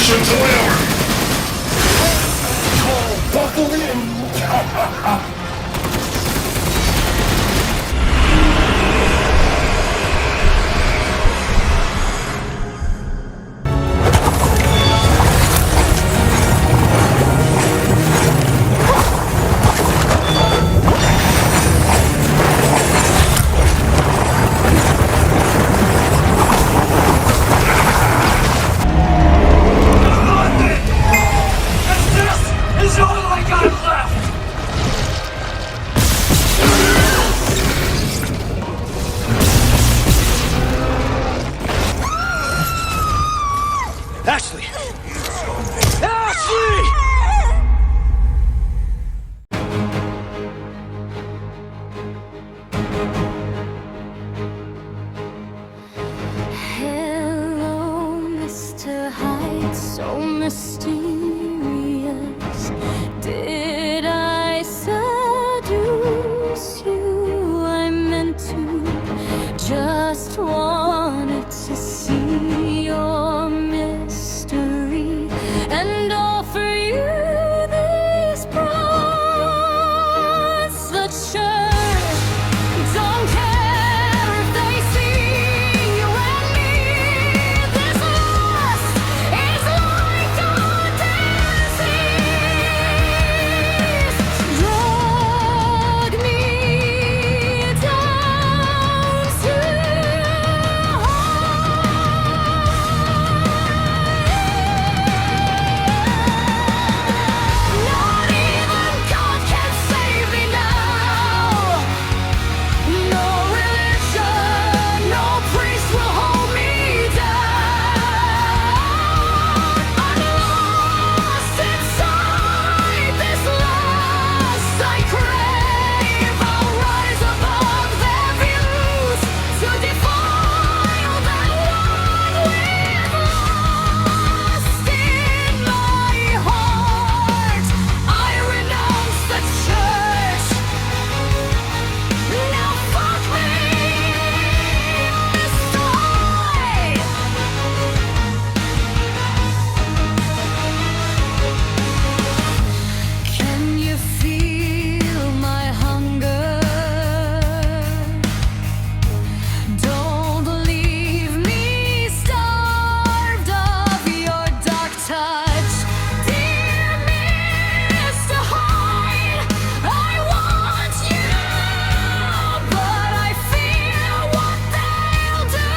mission to live! Buckle in! Ashley! Ashley! Hello, Mr. Hyde, so mysterious. Did I seduce you? I meant to, just wanted to see your mystery and offer you these prawns that sure don't care if they see you and me. This lust is like a disease. Drag me down to not even God can save me now. No religion, no priest will hold me down. I'm lost inside this lust I crave. I'll rise above their views to defile that one we've lost in my heart. I renounce the church. Now fuck me, Mr. Hyde. Can you feel my hunger? Don't leave me starved of your dark touch. Dear Mr. Hyde, I want you, but I fear what they'll do.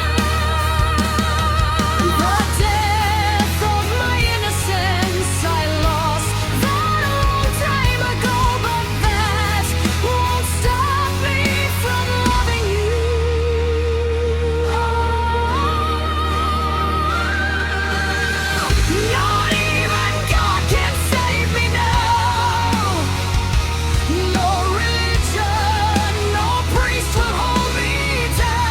The death of my innocence I lost that a long time ago, but that won't stop me from loving you. Not even God can save me now. No religion, no priest will hold me down.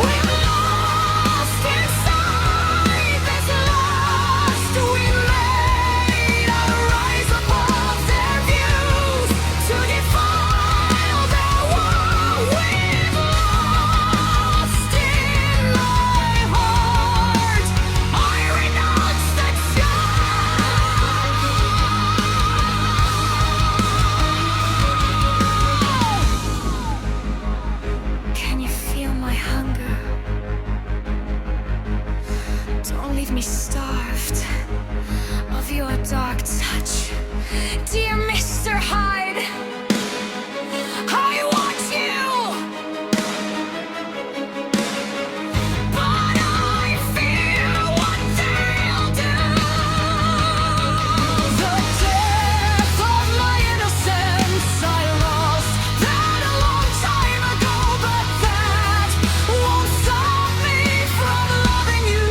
We've lost inside this lust we made. I'll rise above their views to defile their war. We've lost in my heart. I renounce the child. Can you feel my hunger? Don't leave me starved of your dark touch. Dear Mr. Hyde, I want you, but I fear what they'll do. The death of my innocence I lost that a long time ago, but that won't stop me from loving you.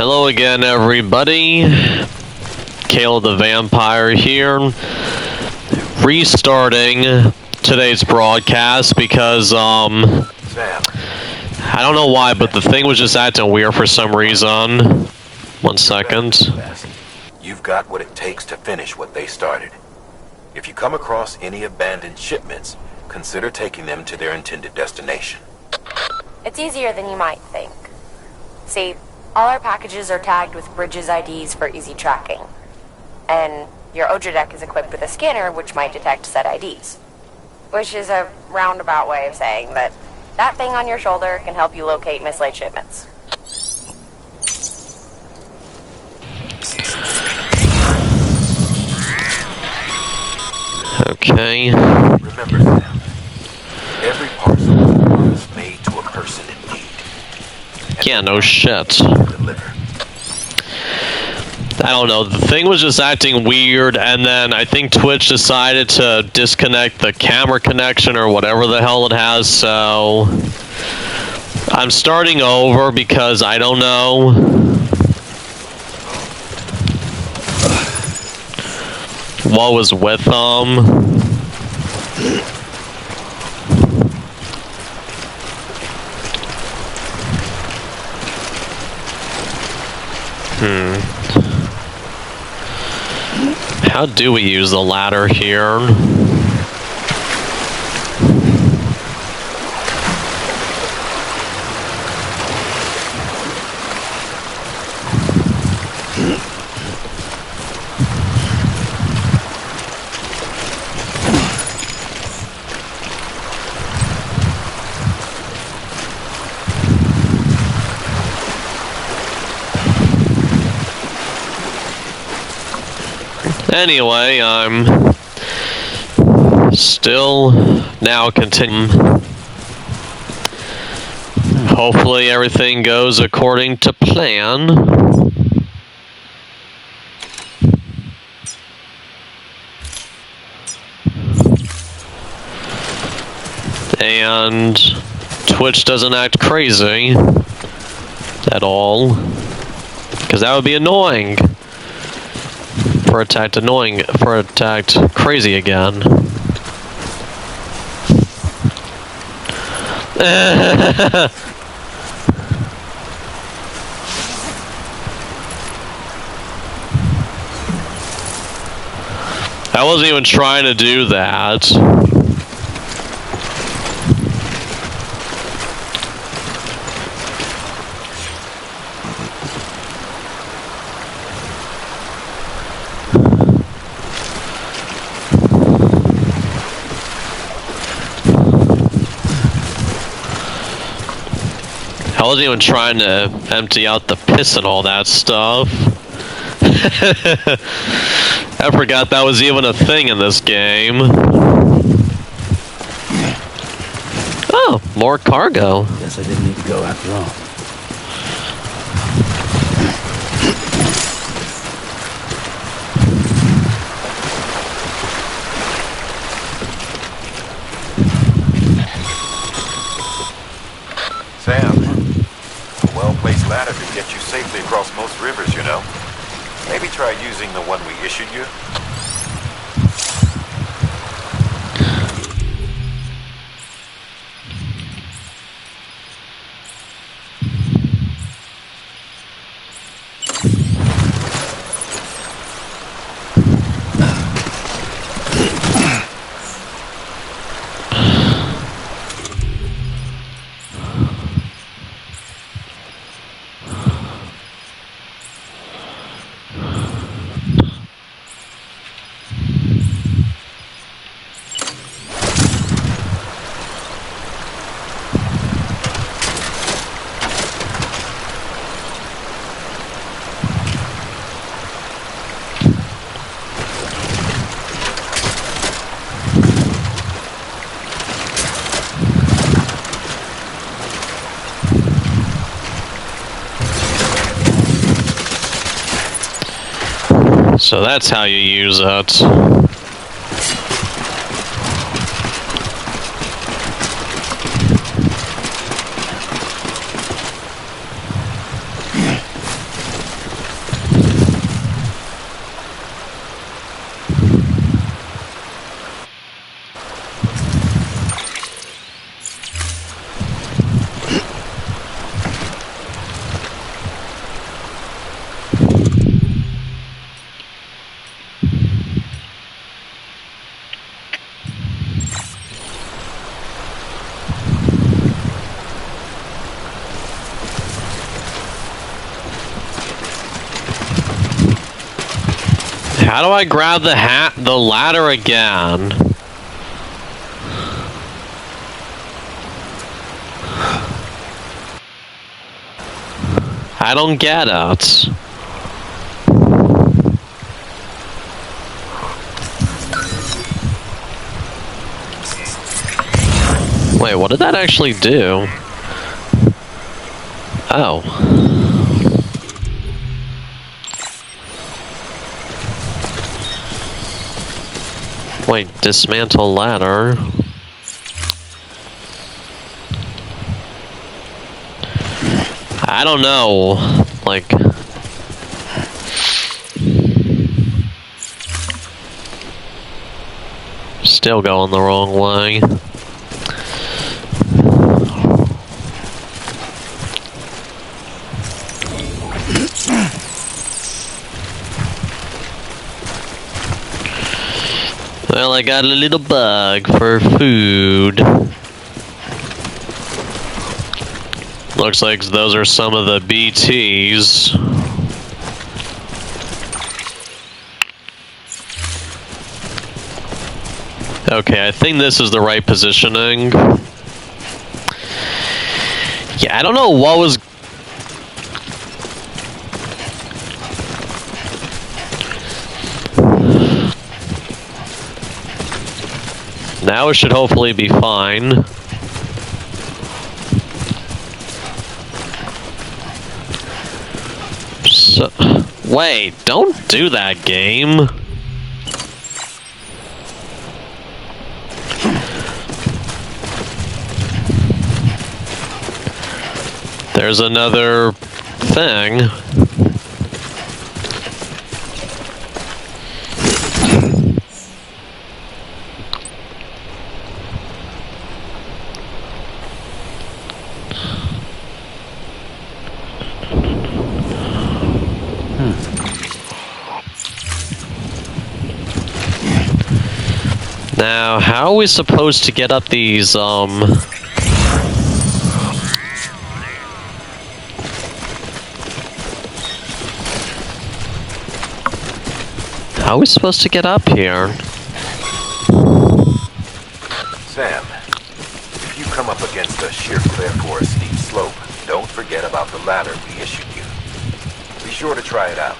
Hello again, everybody. Kale the Vampire here. Restarting today's broadcast because, Sam. I don't know why, but the thing was just acting weird for some reason. 1 second. You've got what it takes to finish what they started. If you come across any abandoned shipments, consider taking them to their intended destination. It's easier than you might think. See, all our packages are tagged with Bridges IDs for easy tracking. And your Odra deck is equipped with a scanner which might detect said IDs. Which is a roundabout way of saying that that thing on your shoulder can help you locate mislaid shipments. Okay. Remember, Sam, every parcel is made to a person in need. Yeah, no shit. Deliver. I don't know, the thing was just acting weird, and then I think Twitch decided to disconnect the camera connection or whatever the hell it has, so I'm starting over because I don't know. What was with them? How do we use the ladder here? Anyway, I'm still now continuing. Hopefully everything goes according to plan. And Twitch doesn't act crazy at all, because that would be annoying. For attacked crazy again. I wasn't even trying to do that. I wasn't even trying to empty out the piss and all that stuff. I forgot that was even a thing in this game. Oh, more cargo. Guess I didn't need to go after all. Sam, a well-placed ladder could get you safely across most rivers, you know. Maybe try using the one we issued you. So that's how you use it. How do I grab the ladder again? I don't get it. Wait, what did that actually do? Oh. Wait, dismantle ladder. I don't know. Like... Still going the wrong way. Well, I got a little bug for food. Looks like those are some of the BTs. Okay, I think this is the right positioning. Yeah, I don't know what was... Now it should hopefully be fine. So, wait, don't do that, game. There's another thing. Now, how are we supposed to get up these, How are we supposed to get up here? Sam, if you come up against a sheer cliff or a steep slope, don't forget about the ladder we issued you. Be sure to try it out.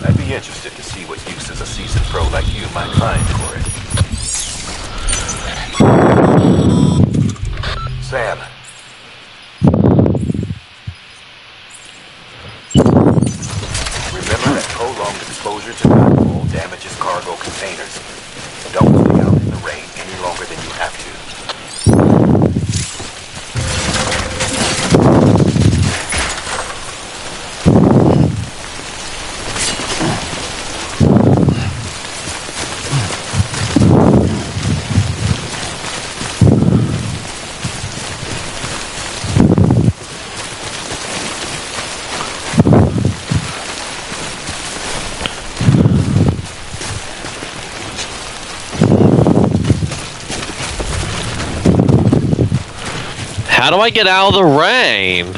I'd be interested to see what uses a seasoned pro like you might find for it. Sam. Remember that prolonged exposure to nightfall damages cargo containers. Don't stay out in the rain any longer than you have to. How do I get out of the rain?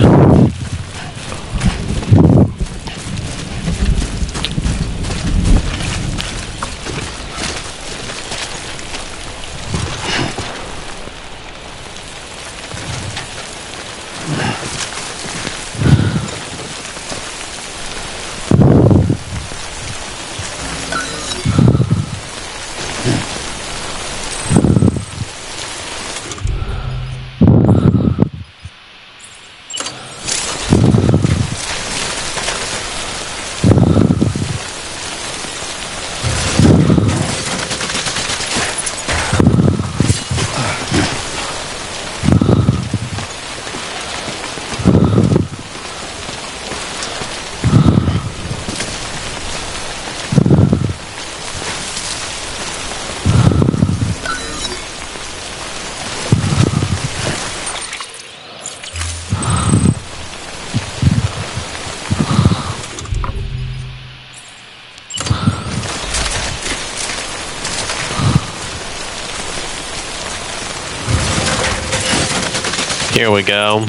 Here we go.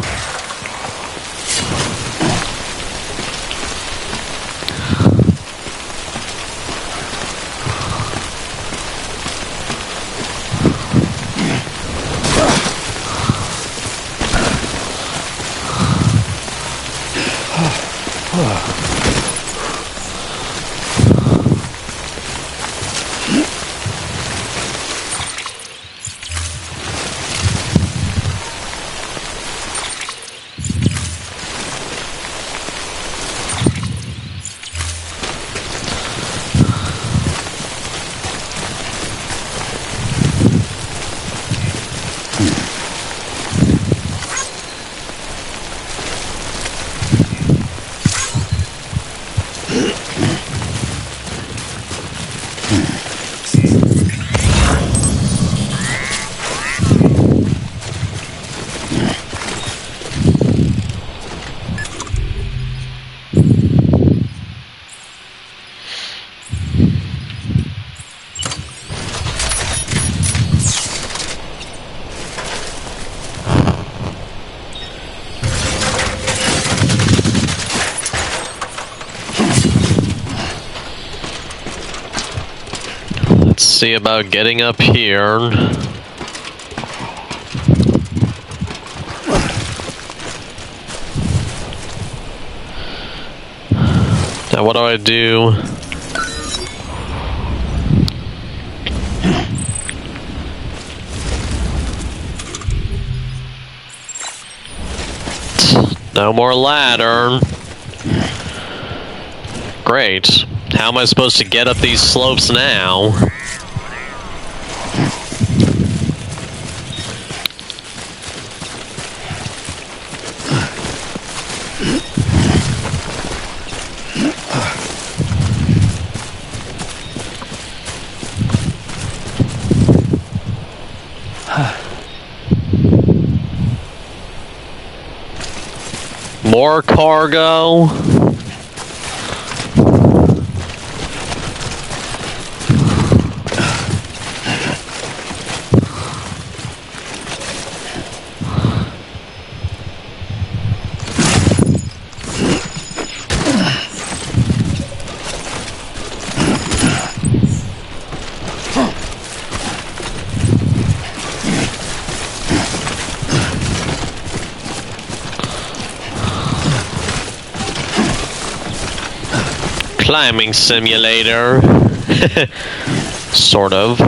Let's see about getting up here. Now what do I do? No more ladder. Great. How am I supposed to get up these slopes now? More cargo. Climbing simulator. Sort of.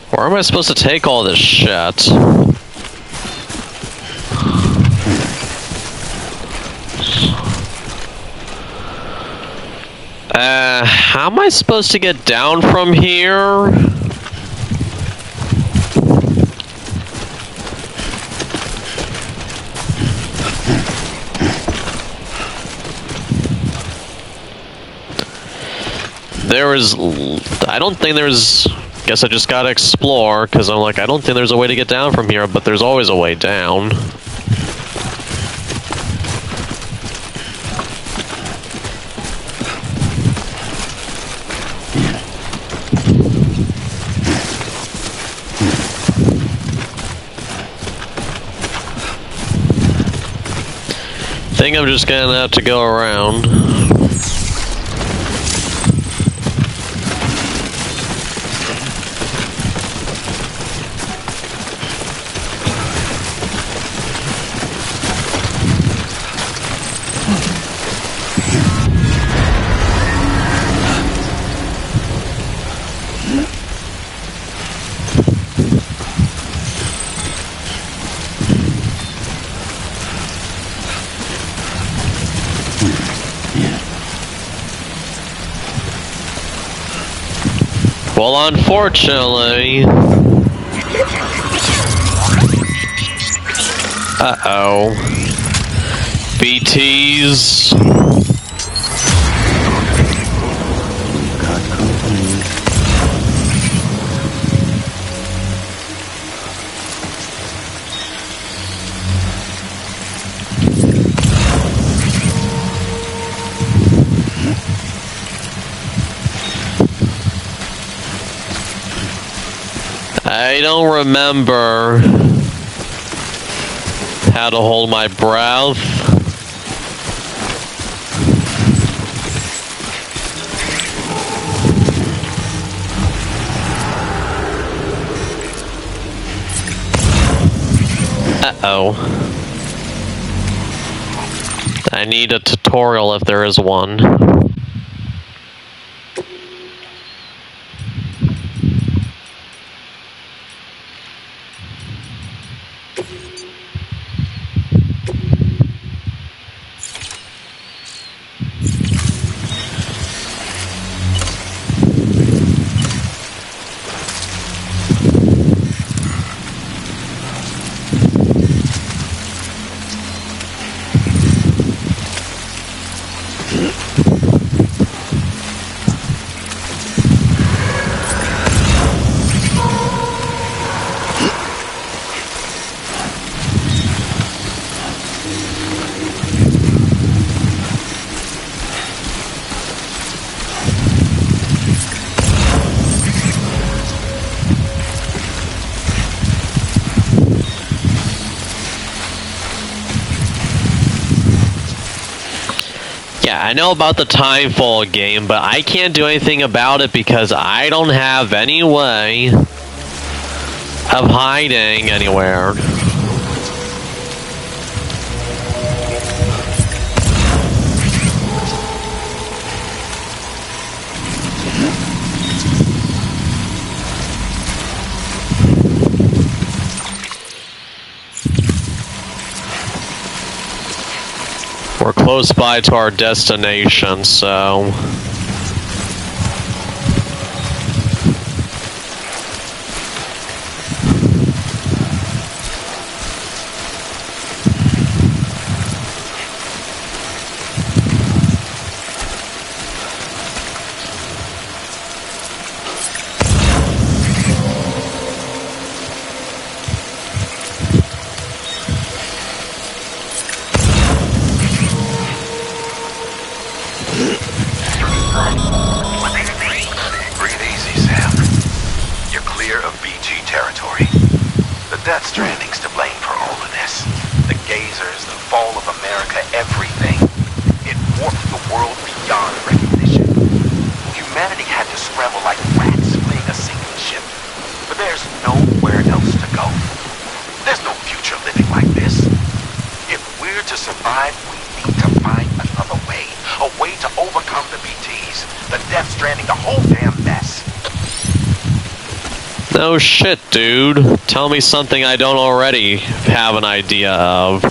Where am I supposed to take all this shit? How am I supposed to get down from here? I don't think there's... Guess I just gotta explore, because I'm like, I don't think there's a way to get down from here, but there's always a way down. I think I'm just gonna have to go around. Well, unfortunately... Uh-oh. BTs... I don't remember how to hold my breath. Uh-oh. I need a tutorial if there is one. Yeah, I know about the Timefall game, but I can't do anything about it because I don't have any way of hiding anywhere. We're close by to our destination, so... Breathe easy, Sam. You're clear of BG territory. The Death Stranding's to blame for all of this. The gazers, the fall of America, everything. It warped the world beyond recognition. Humanity had to scramble like rats fleeing a sinking ship. But there's nowhere else to go. There's no future living like this. If we're to survive, we need to find another way. A way to overcome the BTs, the Death Stranding, the whole damn mess. No shit, dude. Tell me something I don't already have an idea of.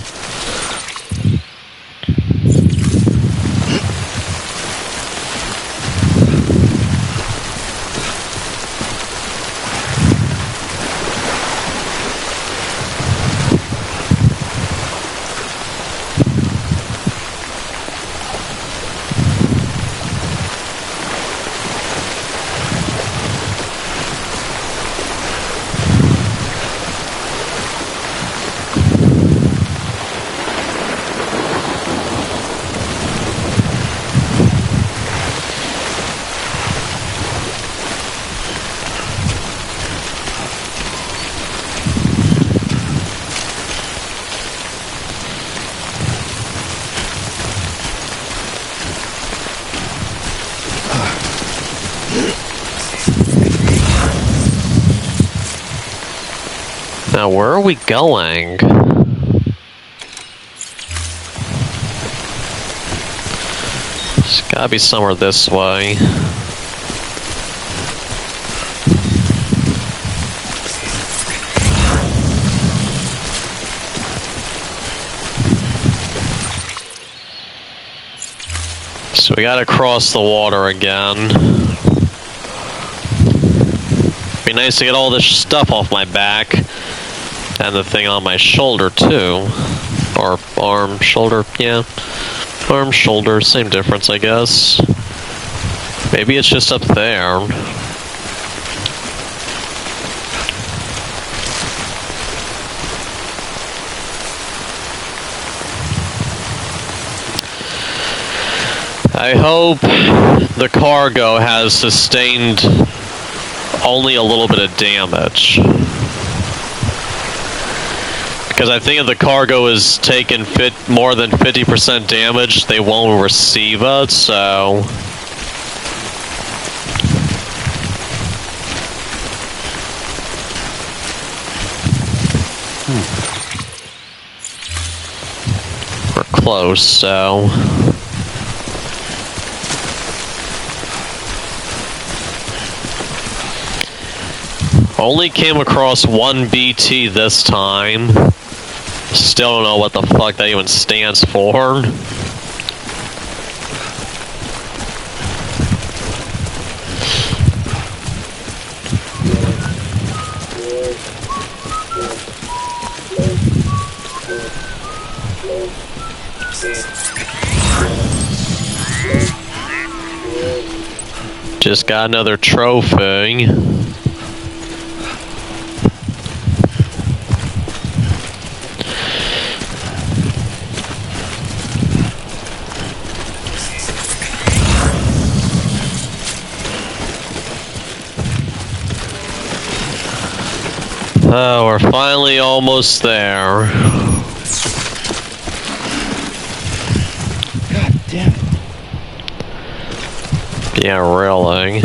Now, where are we going? It's gotta be somewhere this way. So we gotta cross the water again. nice to get all this stuff off my back. And the thing on my shoulder, too. Or arm, shoulder, yeah. Arm, shoulder, same difference, I guess. Maybe it's just up there. I hope the cargo has sustained only a little bit of damage. Because I think if the cargo is taken more than 50% damage, they won't receive it, so... We're close, so... Only came across one BT this time. Still don't know what the fuck that even stands for. Just got another trophy. Oh, we're finally almost there. God damn it. Yeah, really.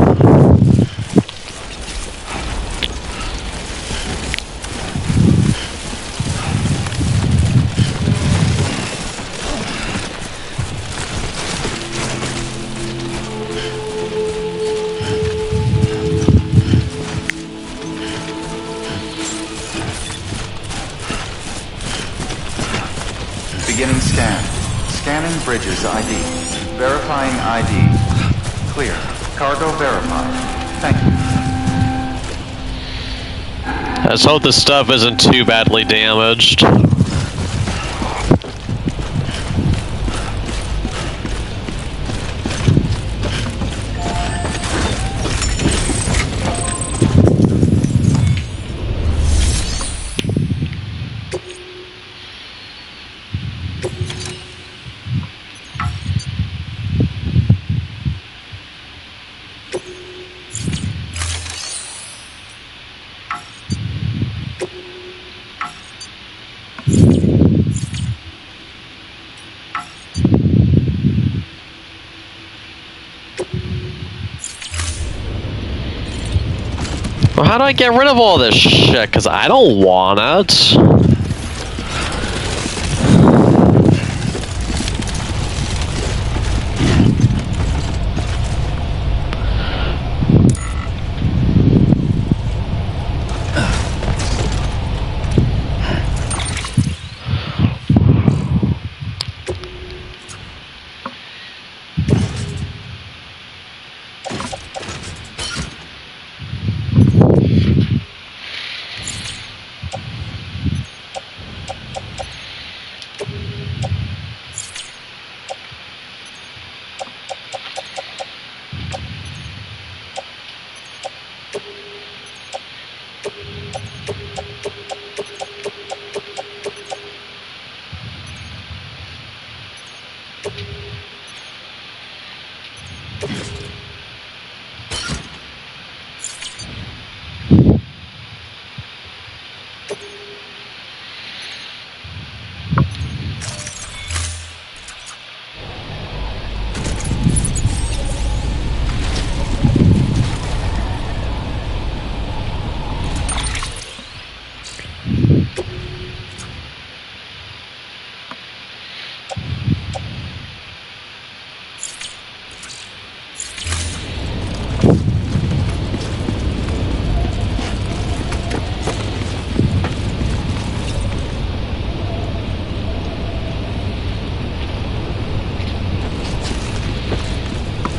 Beginning scan. Scanning bridges ID. Verifying ID. Clear. Cargo verified. Thank you. Let's hope the stuff isn't too badly damaged. Well, how do I get rid of all this shit? Because I don't want it.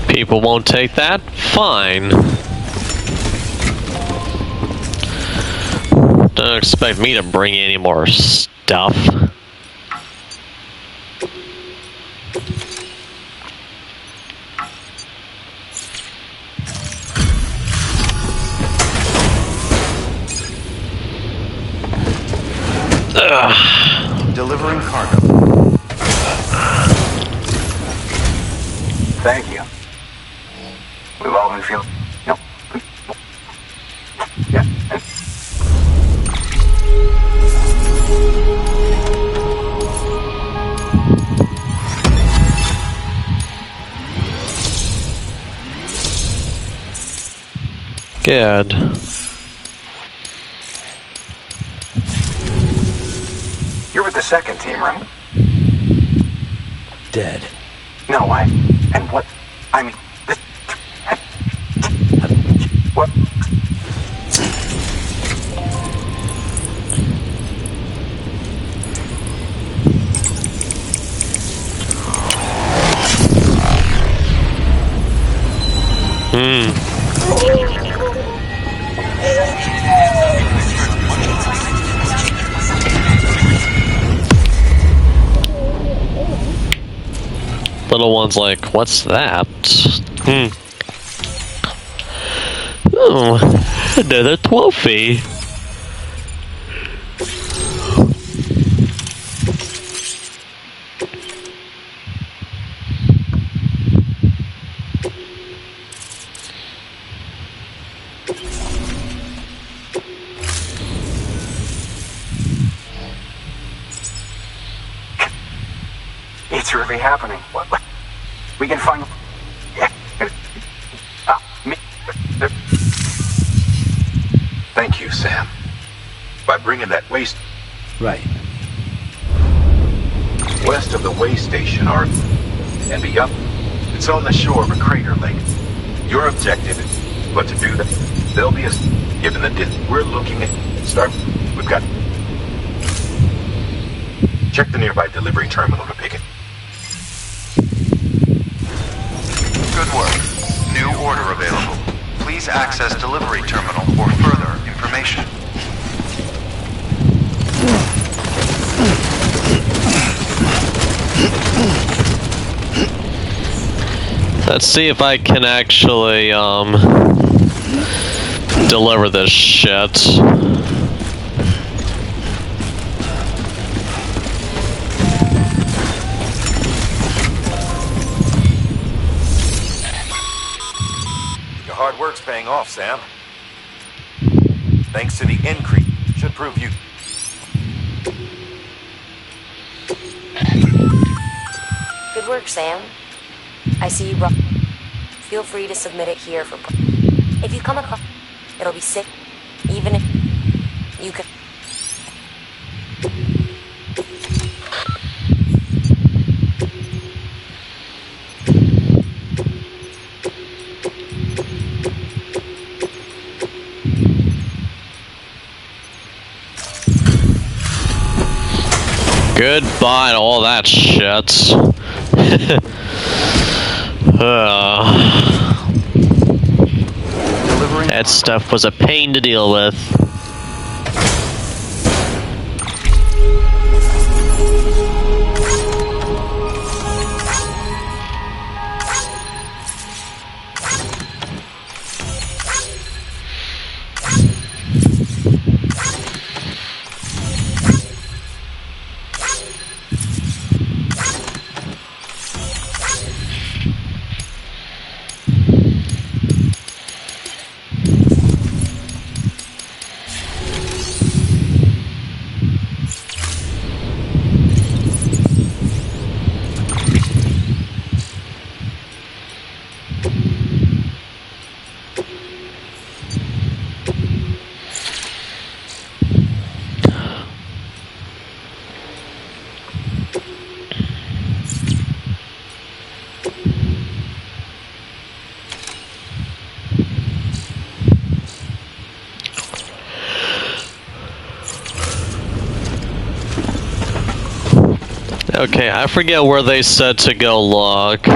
People won't take that? Fine. don't expect me to bring any more stuff. Delivering cargo. Thank you. We've all been feeling... No. Yeah. Good. You're with the second team, right? Dead. No, and what? I mean, this... What? Little one's like, what's that? Oh, another trophy. It's really happening. What? We can find... Yeah. Me. Thank you, Sam. By bringing that waste Right. west of the way station, Art, and be up. It's on the shore of a crater lake. Your objective is, but to do that, there'll be a... Given the distance we're looking at, start... We've got... Check the nearby delivery terminal to pick it. Good work. New order available. Please access delivery terminal for further information. Let's see if I can actually, deliver this shit. Your hard work's paying off, Sam. Thanks to the increase, should prove you... Good work, Sam. I see you brought... Feel free to submit it here for... If you come across... It'll be sick. Even if... You could... Goodbye to all that shit. That stuff was a pain to deal with. Okay, I forget where they said to go look.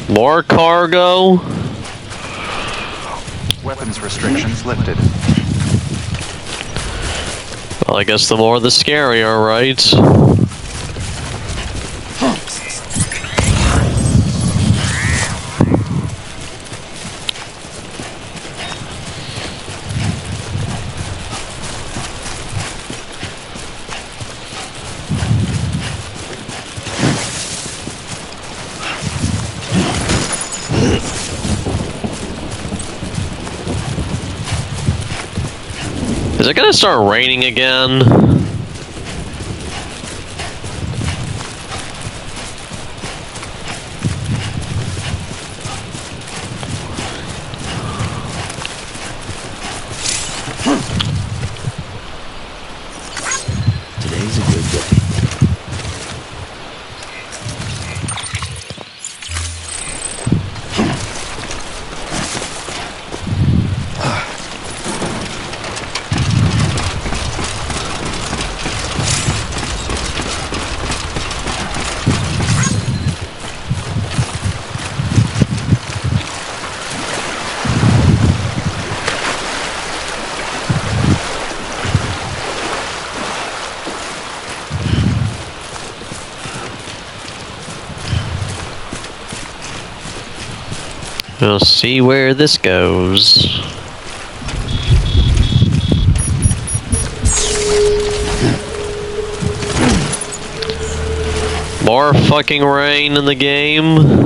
More cargo? Weapons restrictions lifted. Well, I guess the more the scarier, right? Is it gonna start raining again? Today's a good day. We'll see where this goes. More fucking rain in the game.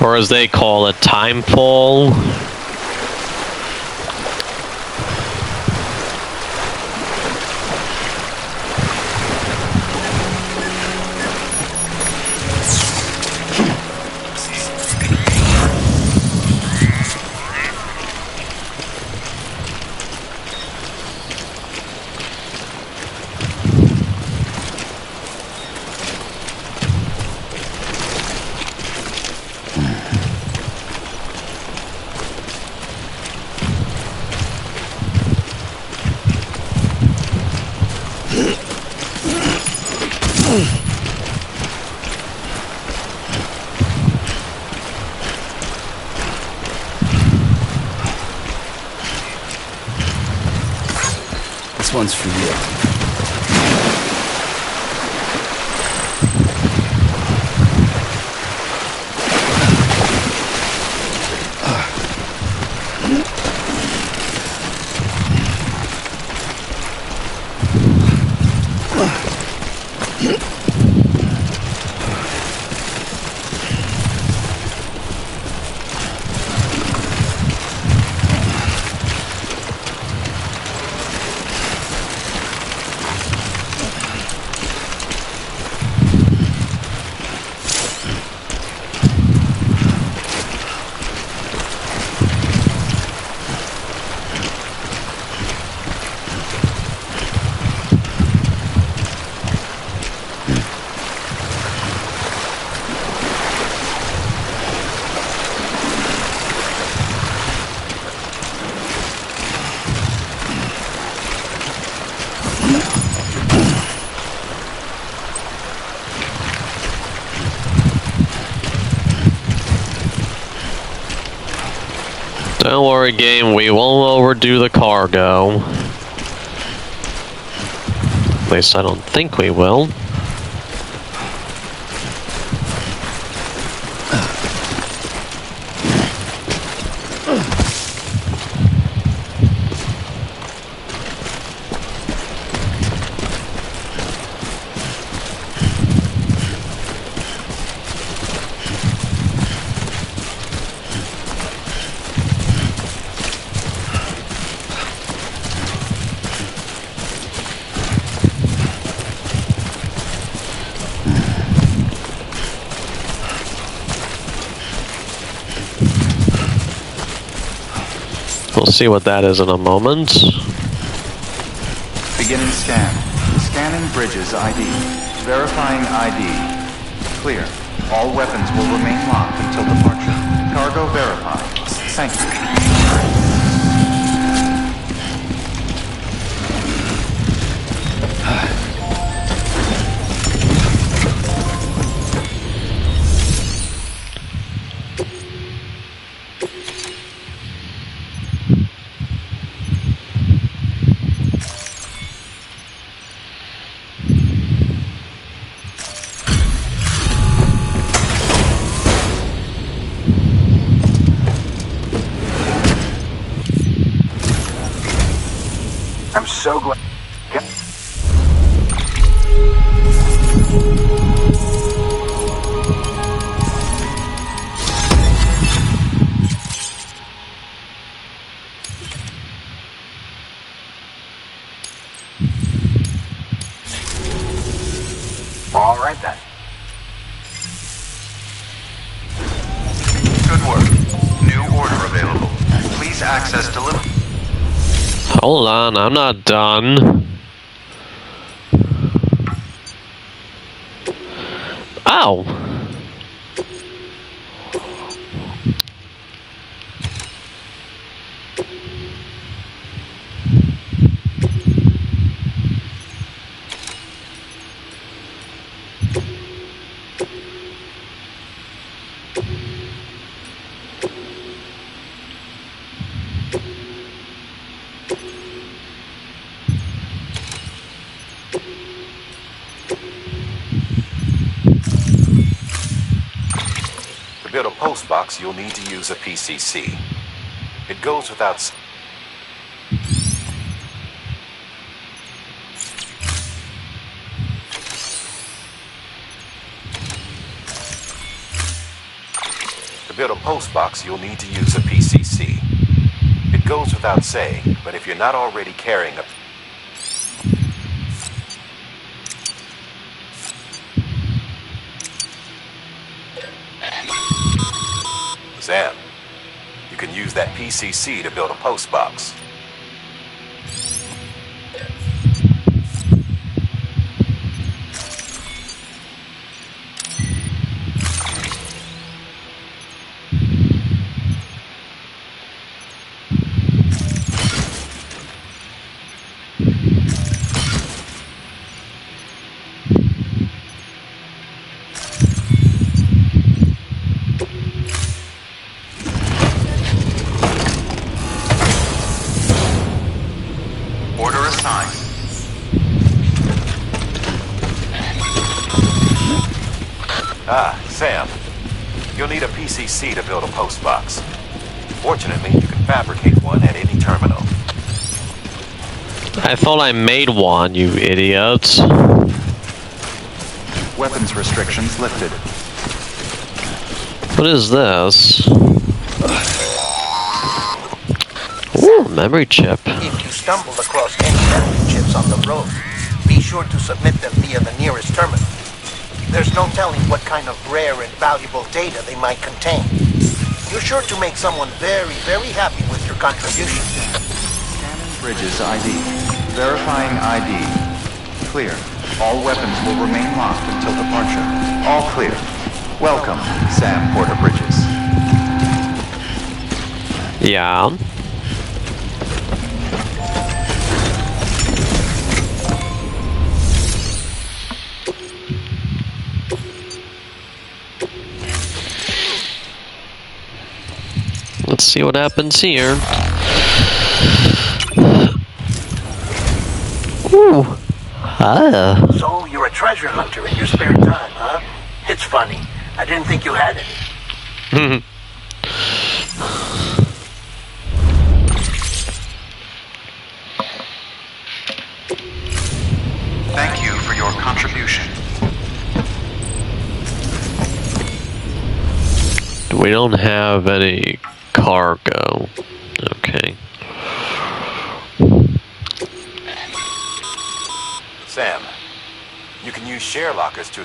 Or as they call it, timefall. This one's for you. Don't worry, game, we won't overdo the cargo. At least I don't think we will. We'll see what that is in a moment. Beginning scan. Scanning bridges ID. Verifying ID. Clear. All weapons will remain locked until departure. Cargo verified. Thank you. I'm so glad. All right then. Good work. New order available. Please access delivery. Hold on, I'm not done. Ow! To build a post box, you'll need to use a PCC. It goes without To build a post box, you'll need to use a PCC. It goes without saying, but if you're not already carrying a Sam, you can use that PCC to build a post box. Order assigned. Ah, Sam, you'll need a PCC to build a post box. Fortunately, you can fabricate one at any terminal. I thought I made one, you idiots. Weapons restrictions lifted. What is this? Ooh, memory chip. If you stumble across any memory chips on the road, be sure to submit them via the nearest terminal. There's no telling what kind of rare and valuable data they might contain. You're sure to make someone very, very happy with your contribution. Scanning Bridges ID. Verifying ID. Clear. All weapons will remain locked until departure. All clear. Welcome, Sam Porter Bridges. Yeah. Let's see what happens here. Ooh. Ah. So, you're a treasure hunter in your spare time, huh? It's funny. I didn't think you had any. Thank you for your contribution. We don't have any cargo. Okay. Sam, you can use share lockers to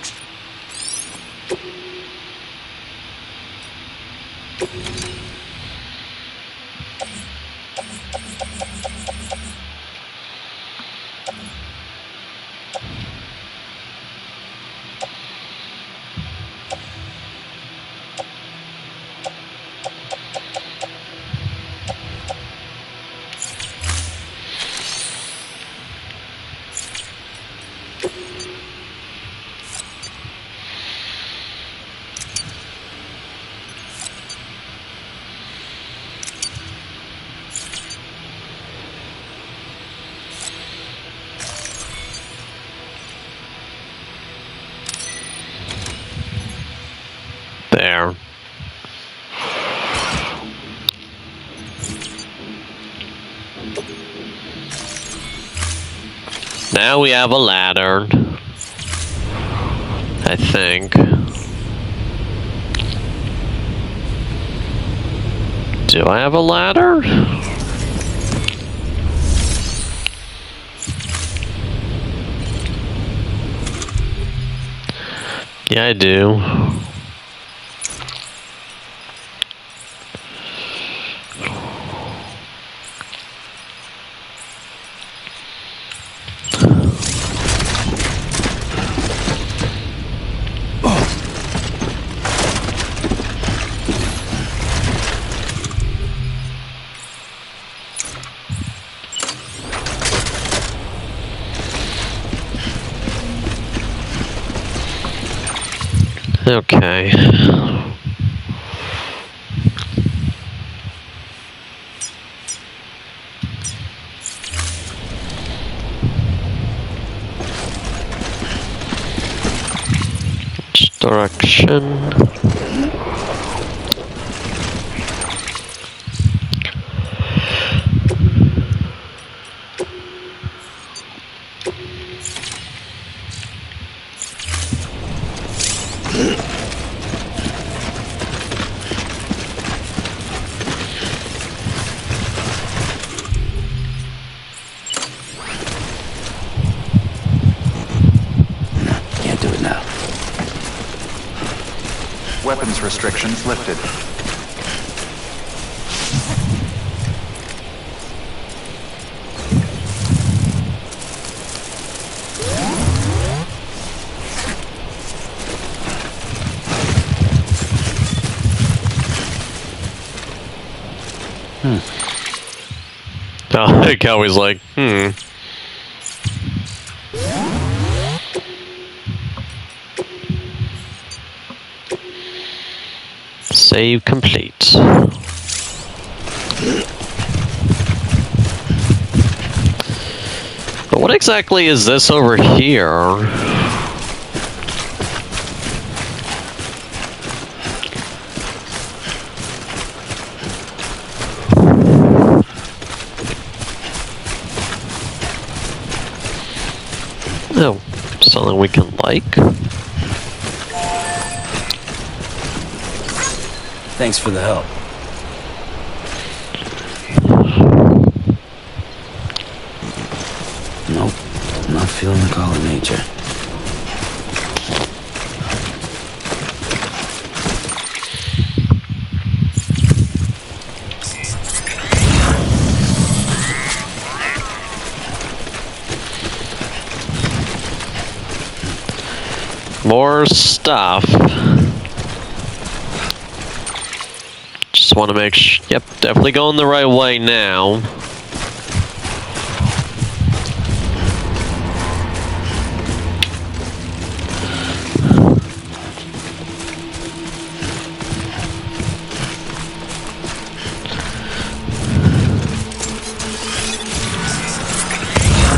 There. Now we have a ladder. I think. Do I have a ladder? Yeah, I do. Okay. Which direction? Can't do it now. Weapons restrictions lifted. I like how he's like, Save complete. But what exactly is this over here? Oh, something we can like. Thanks for the help. Nope. I'm not feeling the call of nature. More stuff. Just want to make sure. Yep, definitely going the right way now.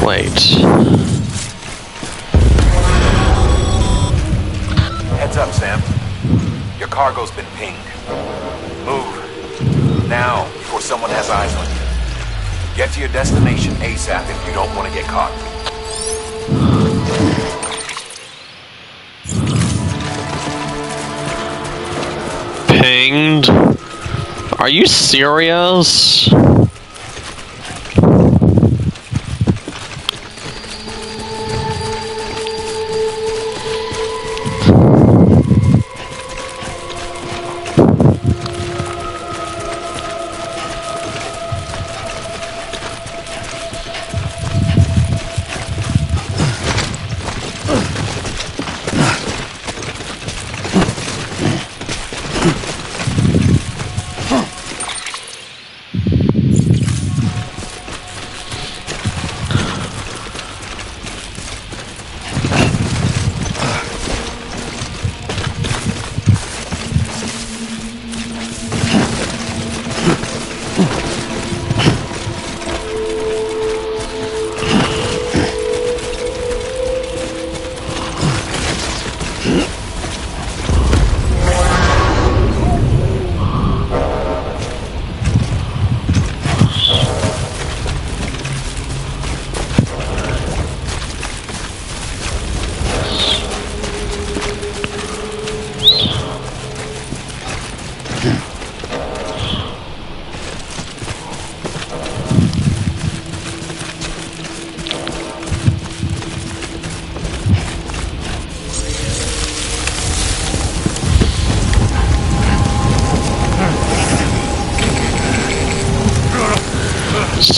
Wait. Heads up, Sam. Your cargo's been pinged. Move. Now, before someone has eyes on you. Get to your destination ASAP if you don't want to get caught. Pinged? Are you serious?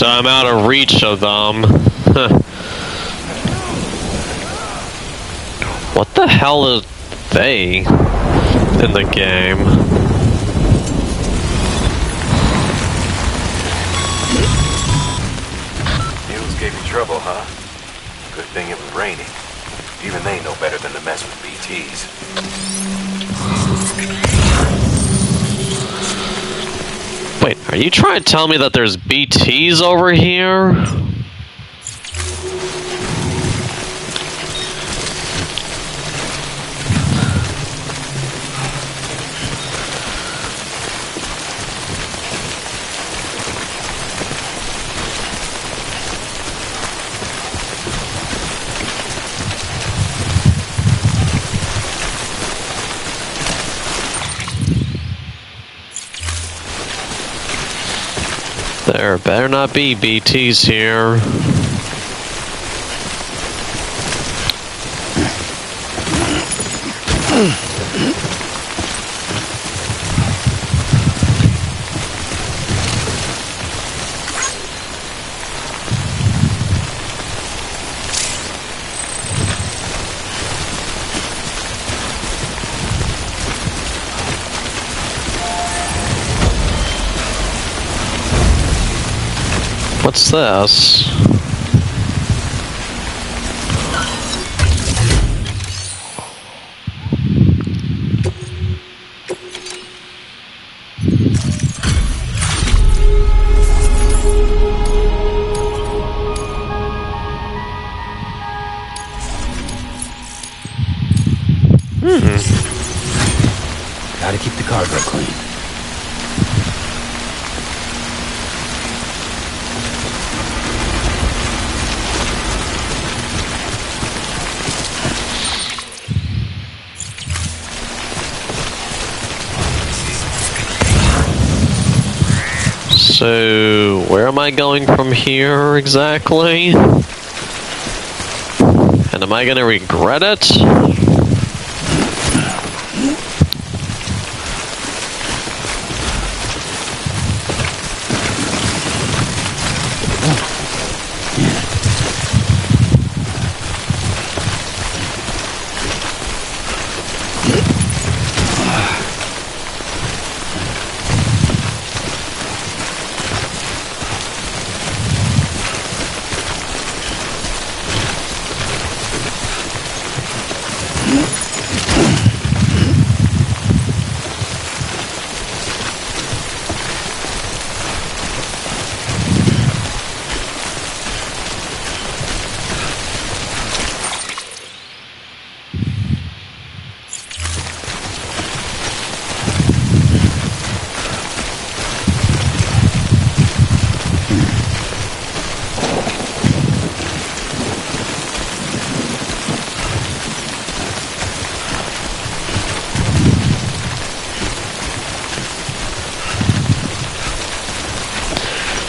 so I'm out of reach of them. What the hell is they in the game? Mules gave you trouble, huh? Good thing it was raining. Even they know better than to mess with BTs. Wait, are you trying to tell me that there's BTs over here? There better not be BTs here. What's this? Gotta keep the cargo clean. So, where am I going from here exactly? And am I gonna regret it?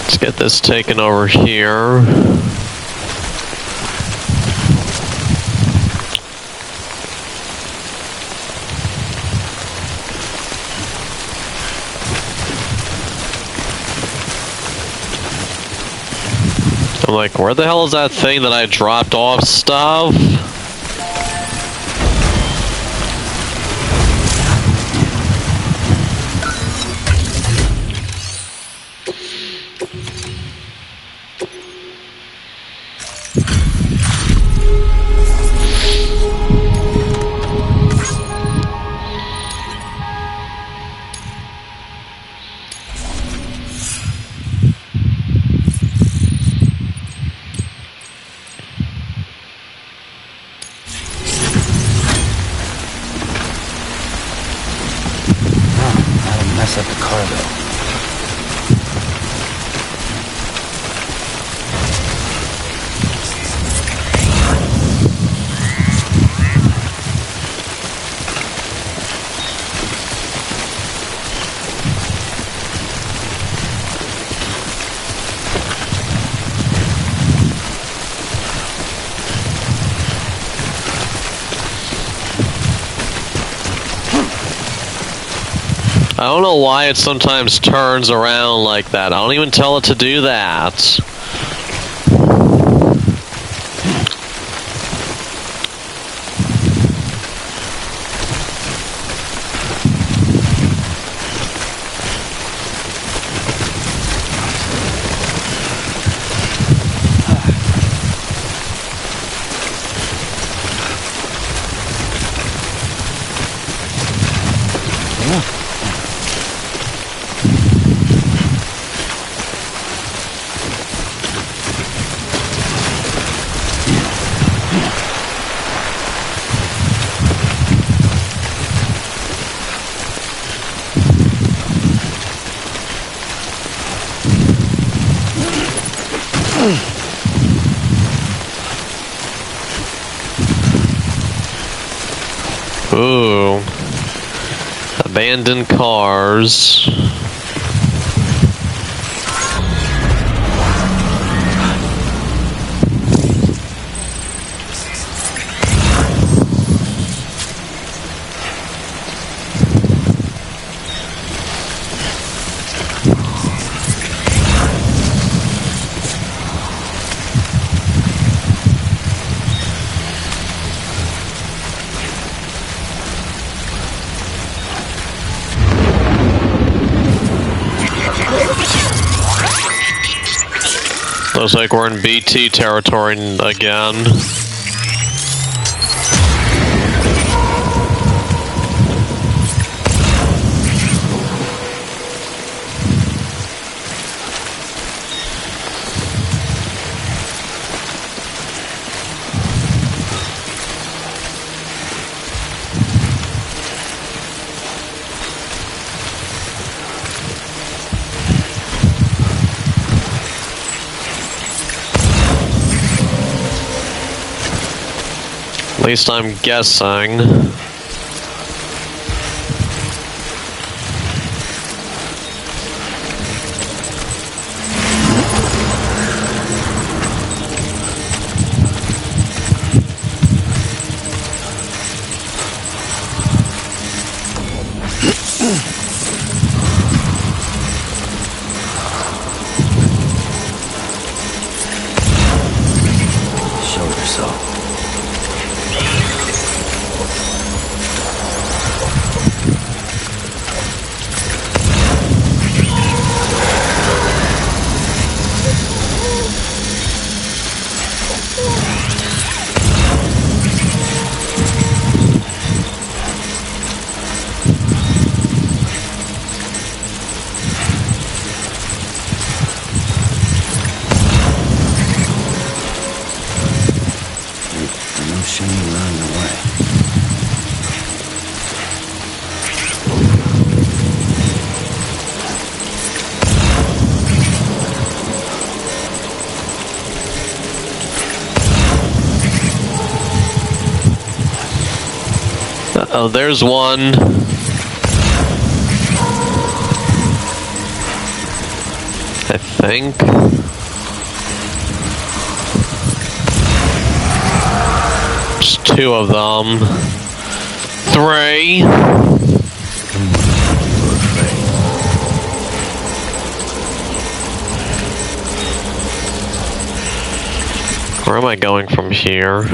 Let's get this taken over here. I'm like, where the hell is that thing that I dropped off stuff? That'll mess up the cargo. I don't know why it sometimes turns around like that. I don't even tell it to do that. Ooh. Abandoned cars. Looks like we're in BT territory again. At least I'm guessing. Show yourself. No shame around the way. Uh-oh, there's one. I think. There's two of them. Three. Where am I going from here?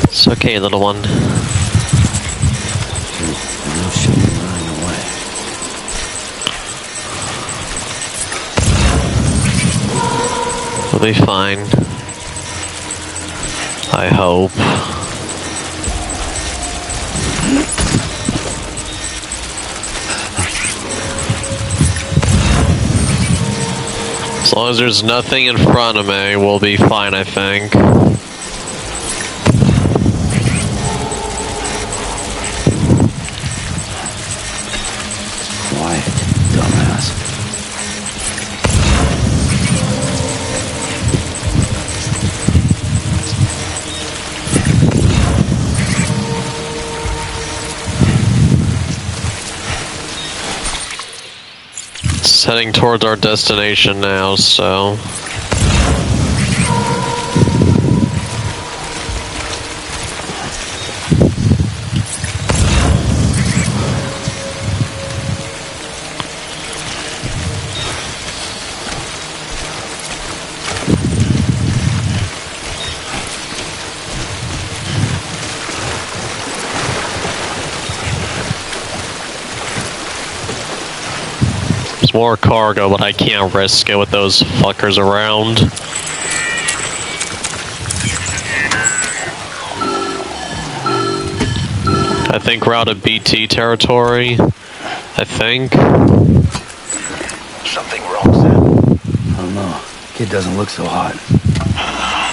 It's okay, little one. No shame running away. We'll be fine. I hope. As long as there's nothing in front of me, we'll be fine, I think. Quiet, dumbass. It's heading towards our destination now, so... more cargo, but I can't risk it with those fuckers around. I think we're out of BT territory. I think. Something wrong, Sam? I don't know. Kid doesn't look so hot.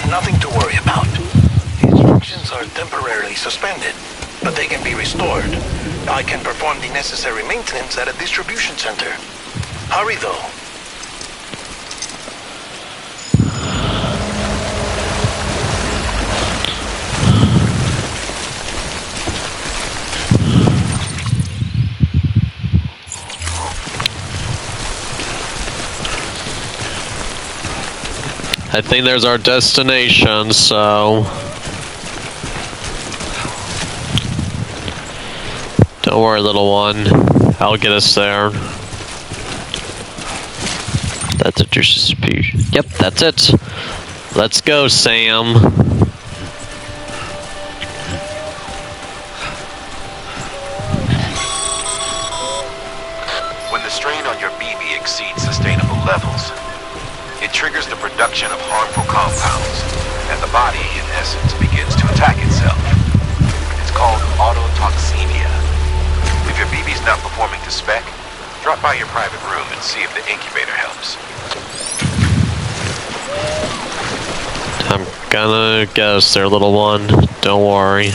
Nothing to worry about. His functions are temporarily suspended, but they can be restored. I can perform the necessary maintenance at a distribution center. Hurry, though. I think there's our destination, so... Don't worry, little one. I'll get us there. That's a distribution. Yep, that's it. Let's go, Sam. When the strain on your BB exceeds sustainable levels, it triggers the production of harmful compounds, and the body, in essence, begins to attack itself. It's called autotoxemia. If your BB's not performing to spec, drop by your private room and see if the incubator helps. I'm gonna get us there, little one. Don't worry.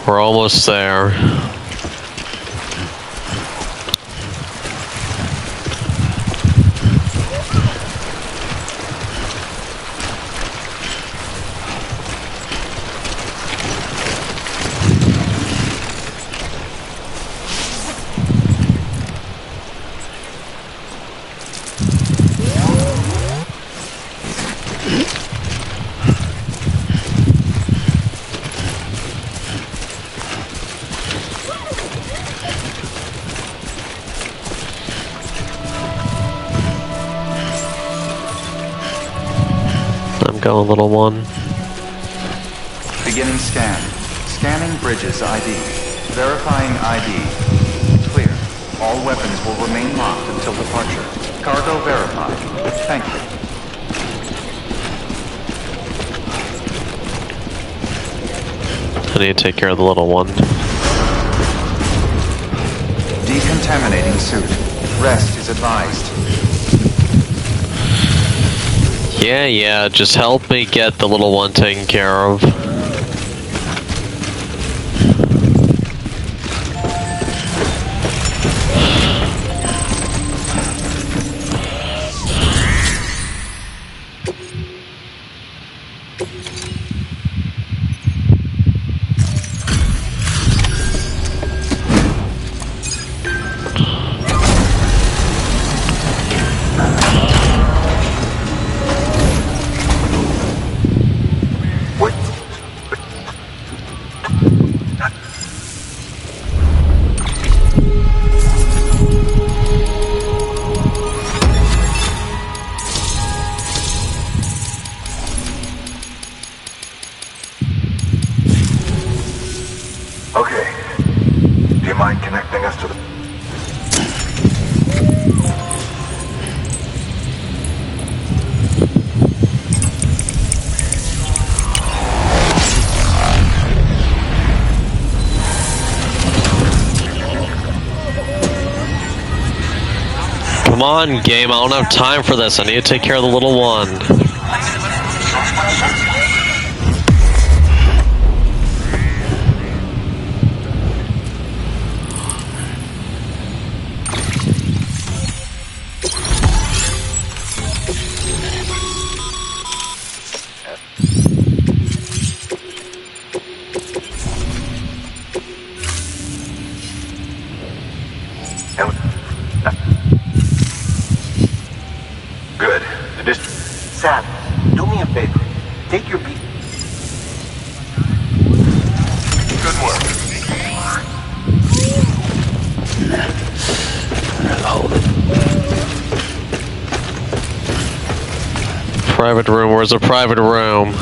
We're almost there. Go, little one. Beginning scan. Scanning Bridges ID. Verifying ID. Clear. All weapons will remain locked until departure. Cargo verified. Thank you. I need to take care of the little one. Decontaminating suit. Rest is advised. Yeah, just help me get the little one taken care of. Okay. Do you mind connecting us to the... Come on, game. I don't have time for this. I need to take care of the little one. Good. Sam, do me a favor. Take your beat. Good work. Private room. Where's a private room?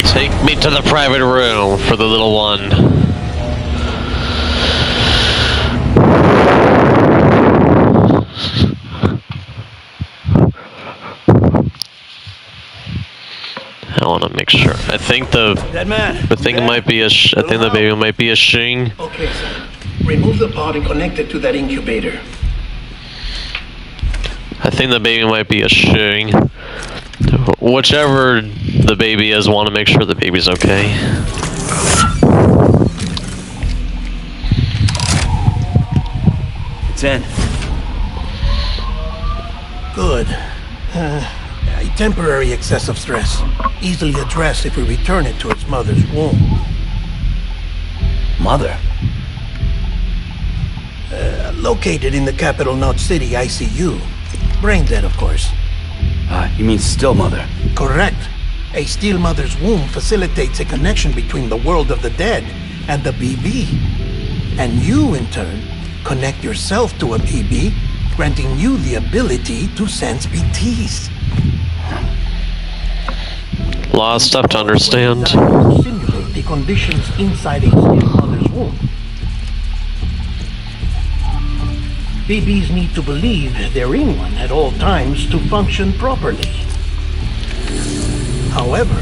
Take me to the private room for the little one. I want to make sure. I think the thing might be a. I think the baby might be a Shing. Okay, sir. Remove the pod and connect it to that incubator. I think the baby might be a Shing. Whichever the baby is, want to make sure the baby's okay. It's in. Good. A temporary excessive stress. Easily addressed if we return it to its mother's womb. Mother? Located in the capital Knot City ICU. Brain dead, of course. You mean still mother? Correct. A still mother's womb facilitates a connection between the world of the dead and the BB. And you, in turn, connect yourself to a BB, granting you the ability to sense BTs. A lot of stuff to understand. To simulate the conditions inside a still mother's womb. BBs need to believe they're in one at all times to function properly. However,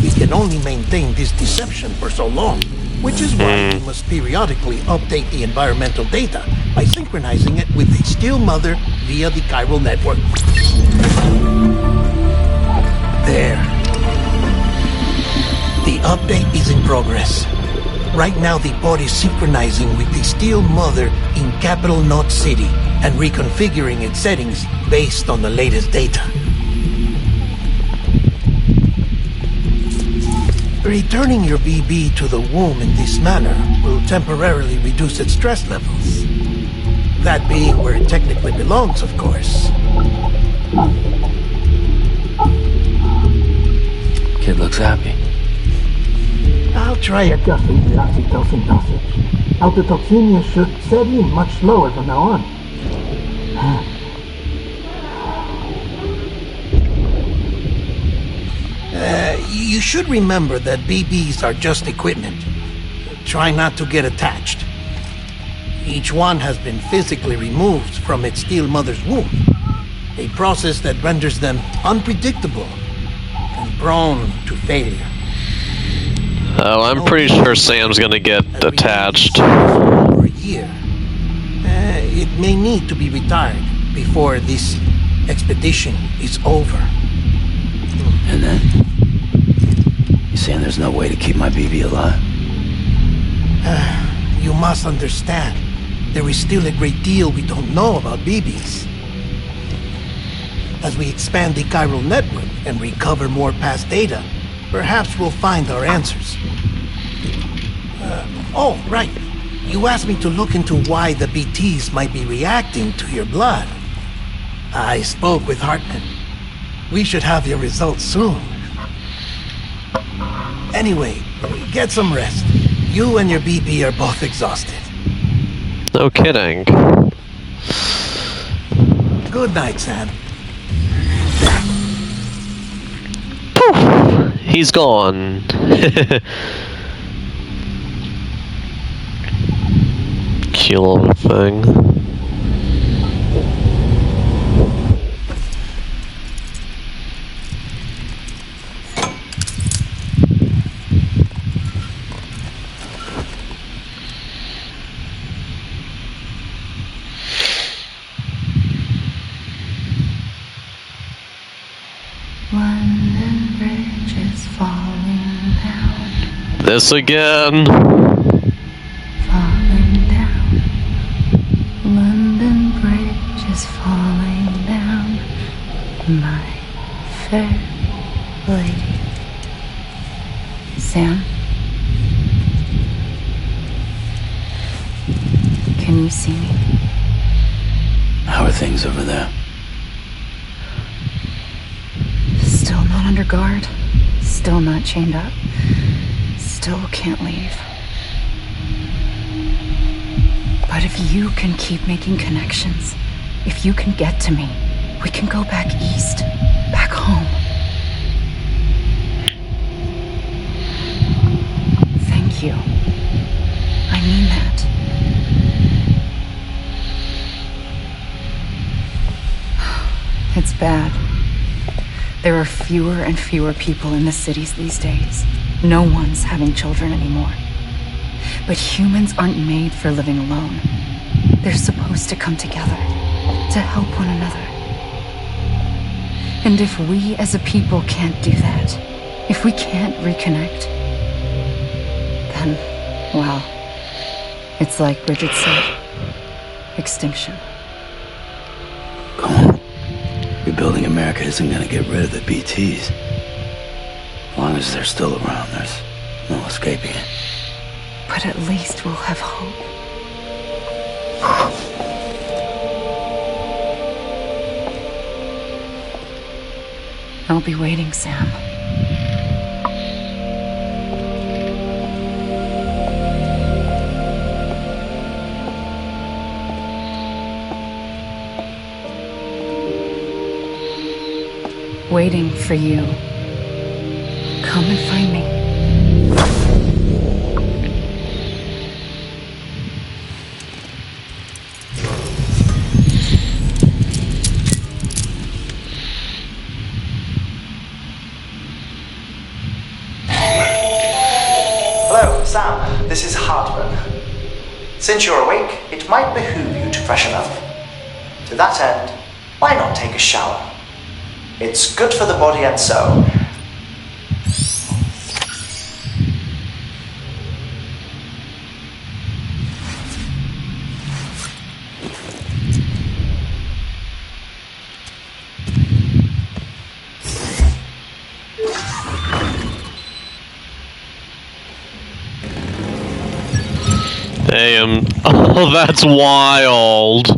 we can only maintain this deception for so long, which is why we must periodically update the environmental data by synchronizing it with the still mother via the chiral network. There. The update is in progress. Right now, the pod is synchronizing with the still mother in capital Knot City and reconfiguring its settings based on the latest data. Returning your BB to the womb in this manner will temporarily reduce its stress levels. That being where it technically belongs, of course. Kid looks happy. I'll try adjusting the oxytocin dosage. Autotoxemia should set in much slower from now on. You should remember that BBs are just equipment. Try not to get attached. Each one has been physically removed from its still mother's womb. A process that renders them unpredictable and prone to failure. Oh, I'm pretty sure Sam's gonna get attached. For a year. It may need to be retired before this expedition is over. And then? You saying there's no way to keep my BB alive? You must understand, there is still a great deal we don't know about BBs. As we expand the chiral network and recover more past data, perhaps we'll find our answers. Oh, right. You asked me to look into why the BTs might be reacting to your blood. I spoke with Hartman. We should have your results soon. Anyway, get some rest. You and your BB are both exhausted. No kidding. Good night, Sam. Poof! He's gone. Cute little thing. London Bridge is falling down, This again. falling down. London Bridge is falling down, my fair lady. Sam? you see me? How are things over there? Still not under guard. Still not chained up. Still can't leave. But if you can keep making connections, if you can get to me, we can go back east, back home. Thank you. I mean that. It's bad. There are fewer and fewer people in the cities these days. No one's having children anymore. But humans aren't made for living alone. They're supposed to come together, to help one another. And if we as a people can't do that, if we can't reconnect, then, well, it's like Bridget said, extinction. Come on. Rebuilding America isn't gonna get rid of the BTs. As long as they're still around, there's no escaping it. But at least we'll have hope. I'll be waiting, Sam. Waiting for you. Come and find me. Hello, Sam. This is Hartman. Since you're awake, it might behoove you to freshen up. To that end, why not take a shower? It's good for the body and soul. Damn. Oh, that's wild.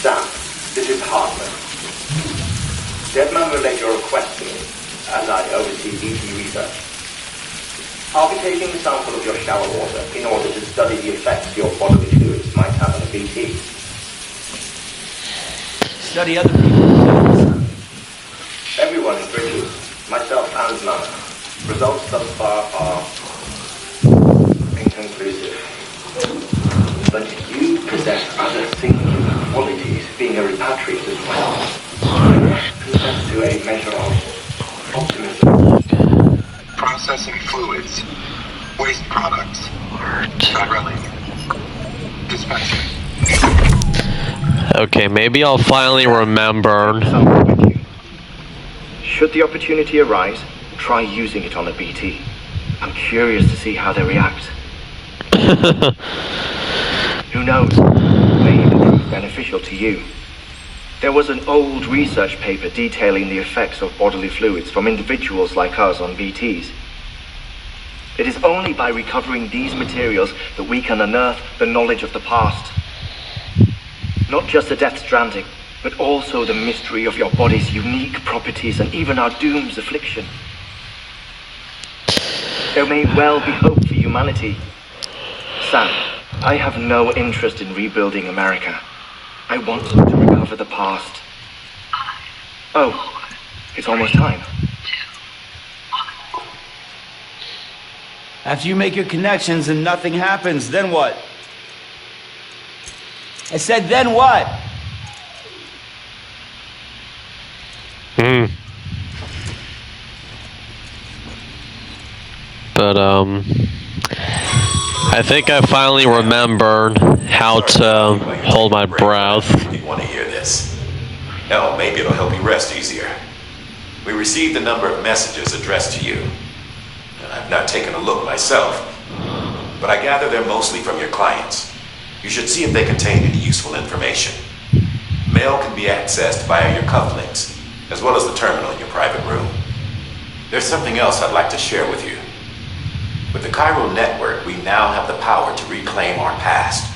Sam, this is Hartman. Deadman relayed your request to me, as I oversee BT research. I'll be taking a sample of your shower water in order to study the effects your bodily fluids might have on a BT. Study other people. Everyone is Bridges, myself and Lana. Results thus far are inconclusive. But you possess other singular qualities, being a repatriate as well. Possess to a measure of optimism. Processing fluids. Waste products. Direlling. Dispensing. Okay, maybe I'll finally remember. With you. Should the opportunity arise, try using it on a BT. I'm curious to see how they react. Who knows? May even prove beneficial to you. There was an old research paper detailing the effects of bodily fluids from individuals like us on BTs. It is only by recovering these materials that we can unearth the knowledge of the past. Not just the Death Stranding, but also the mystery of your body's unique properties and even our doom's affliction. There may well be hope for humanity. Sam, I have no interest in rebuilding America. I want to recover the past. Oh, it's almost time. After you make your connections and nothing happens, then what? I said, then what? But, I think I finally remembered how to hold my breath. You want to hear this? Hell, maybe it'll help you rest easier. We received a number of messages addressed to you. I've not taken a look myself, but I gather they're mostly from your clients. You should see if they contain any useful information. Mail can be accessed via your cufflinks, as well as the terminal in your private room. There's something else I'd like to share with you. With the Chiral network, we now have the power to reclaim our past.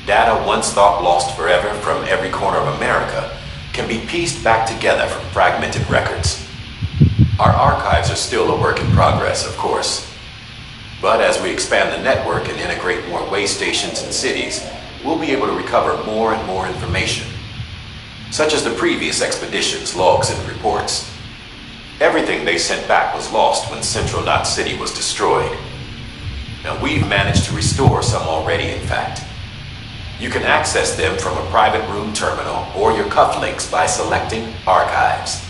Data once thought lost forever from every corner of America can be pieced back together from fragmented records. Our archives are still a work in progress, of course. But as we expand the network and integrate more way stations and cities, we'll be able to recover more and more information, such as the previous expedition's logs and reports. Everything they sent back was lost when Central Knot City was destroyed. Now we've managed to restore some already, in fact. You can access them from a private room terminal or your cufflinks by selecting Archives.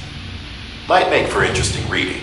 Might make for interesting reading.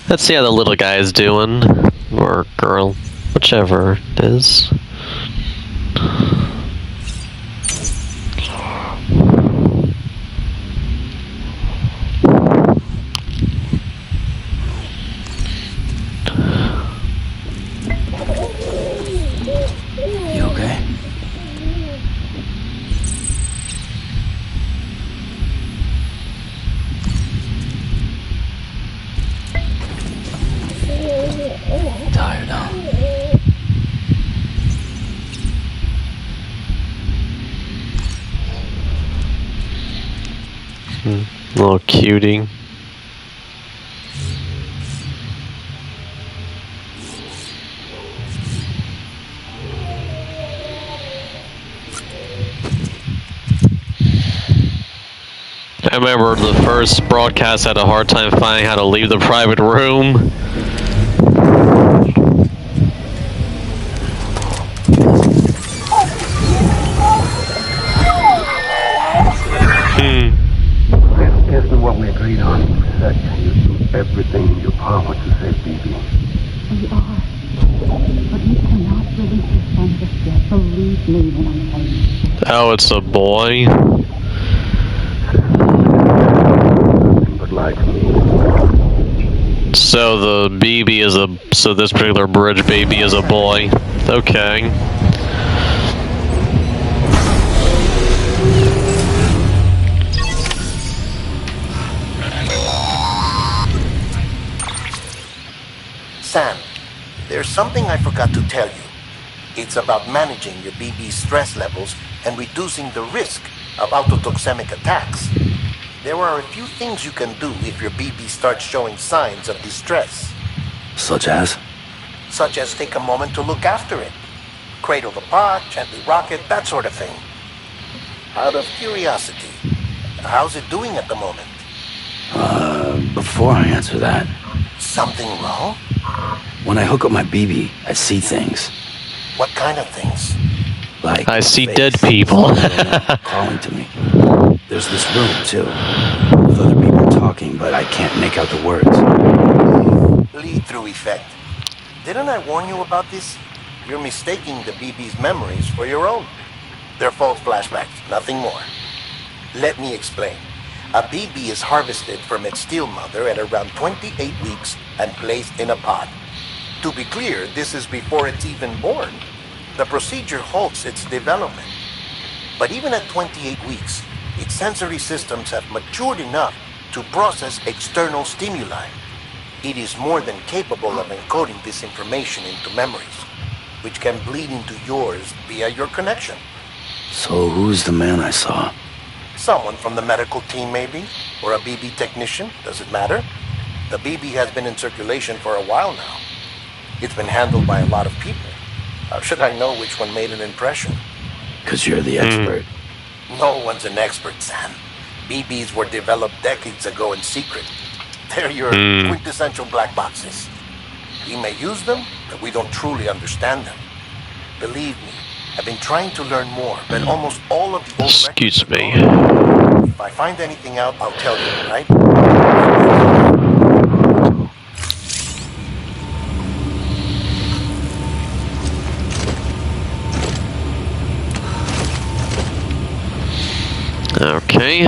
Let's see how the little guy is doing. Or girl. Whichever it is. You okay? Tired, huh? Little cutie. I remember the first broadcast had a hard time finding how to leave the private room. Isn't what we agreed on. That you do everything in your power to save BB. We are. But you cannot release your son just yet. Believe me when I'm telling you. Oh, it's a boy. But like me. So the baby is so this particular bridge baby is a boy. Okay. Sam, there's something I forgot to tell you. It's about managing your BB stress levels and reducing the risk of autotoxemic attacks. There are a few things you can do if your BB starts showing signs of distress. Such as? Such as take a moment to look after it. Cradle the pot, gently rock it, that sort of thing. Out of curiosity, how's it doing at the moment? Before I answer that... Something wrong? When I hook up my BB, I see things. What kind of things? Like I see face, dead people. calling to me. There's this room, too, with other people talking, but I can't make out the words. Lead-through effect. Didn't I warn you about this? You're mistaking the BB's memories for your own. They're false flashbacks, nothing more. Let me explain. A BB is harvested from its steel mother at around 28 weeks and placed in a pod. To be clear, this is before it's even born. The procedure halts its development. But even at 28 weeks, its sensory systems have matured enough to process external stimuli. It is more than capable of encoding this information into memories, which can bleed into yours via your connection. So who's the man I saw? Someone from the medical team, maybe? Or a BB technician? Does it matter? The BB has been in circulation for a while now. It's been handled by a lot of people. How should I know which one made an impression? 'Cause you're the expert. No one's an expert, Sam. BBs were developed decades ago in secret. They're your quintessential black boxes. We may use them, but we don't truly understand them. Believe me, I've been trying to learn more, but almost all of the old Excuse me. If I find anything out, I'll tell you, right? Okay.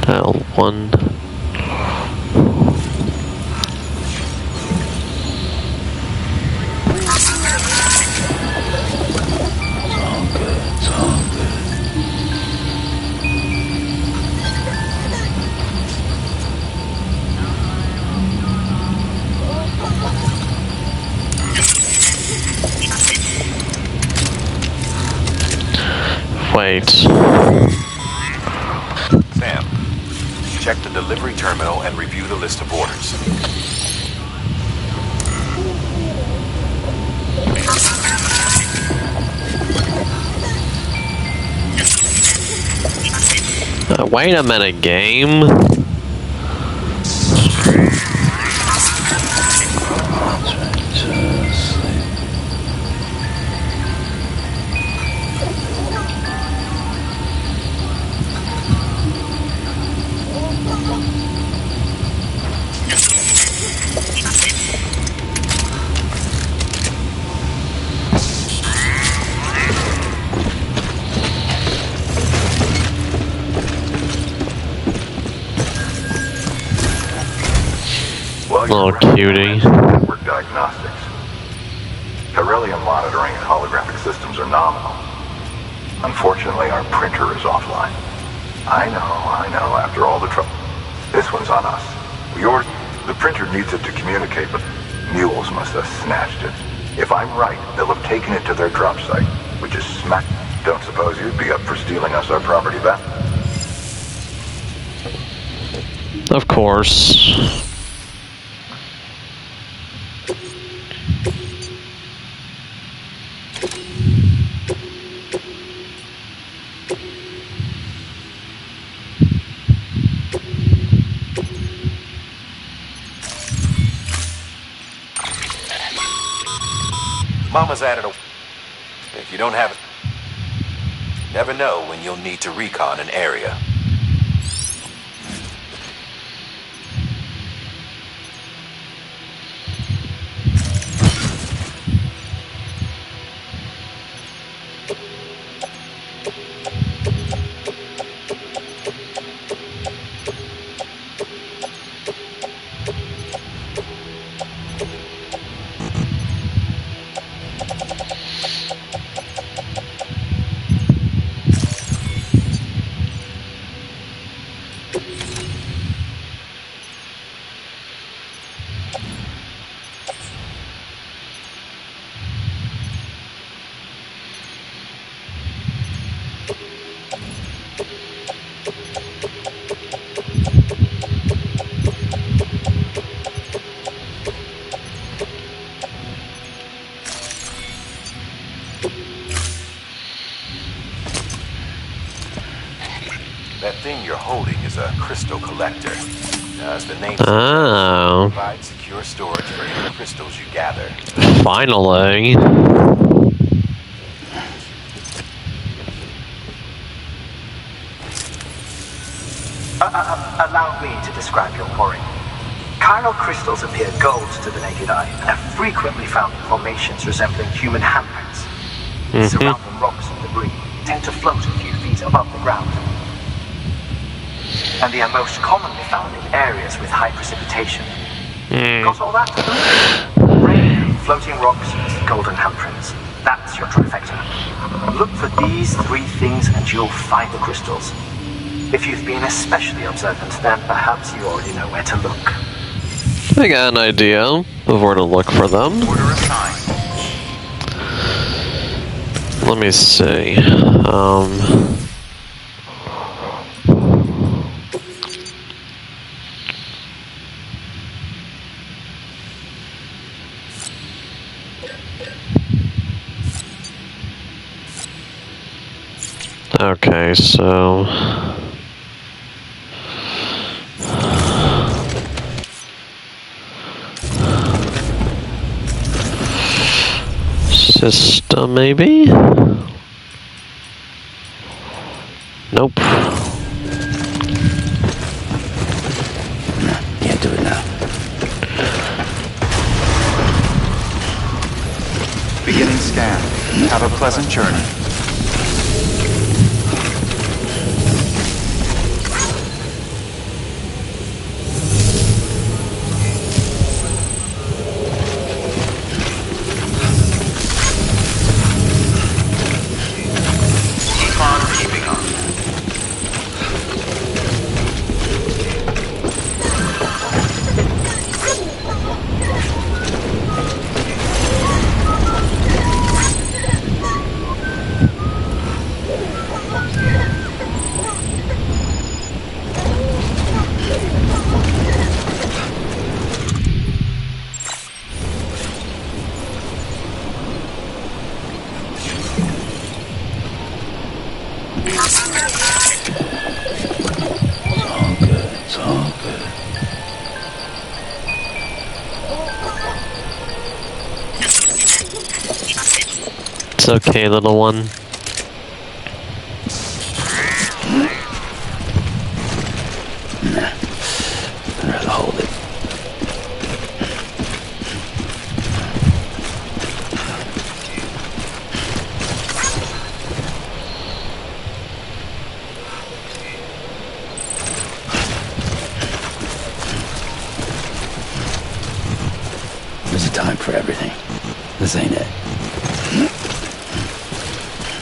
L1. Wait. Sam, check the delivery terminal and review the list of orders. Wait a minute, game. Oh, cutie. Network diagnostics. Beryllium monitoring and holographic systems are nominal. Unfortunately, our printer is offline. I know, after all the trouble. This one's on us. The printer needs it to communicate, but mules must have snatched it. If I'm right, they'll have taken it to their drop site, which is smack. Don't suppose you'd be up for stealing us our property back? Of course. Mama's added a... If you don't have it, never know when you'll need to recon an area. That thing you're holding is a crystal collector. As the name Oh. provides secure storage for any crystals you gather. Finally. Allow me to describe your quarry. Chiral crystals appear gold to the naked eye and are frequently found in formations resembling human handprints. Surrounding rocks and debris tend to float a few feet above the ground. And they are most commonly found in areas with high precipitation. Got all that? Rain, floating rocks, golden handprints. That's your trifecta. Look for these three things and you'll find the crystals. If you've been especially observant, then perhaps you already know where to look. I got an idea of where to look for them. Order assigned. Let me see. Okay, so system, maybe? Nope. Can't do it now. Beginning scan. Have a pleasant journey. Keep on keeping on. It's all good. It's okay, little one. Nah. I'd rather hold it. There's a time for everything. This ain't it.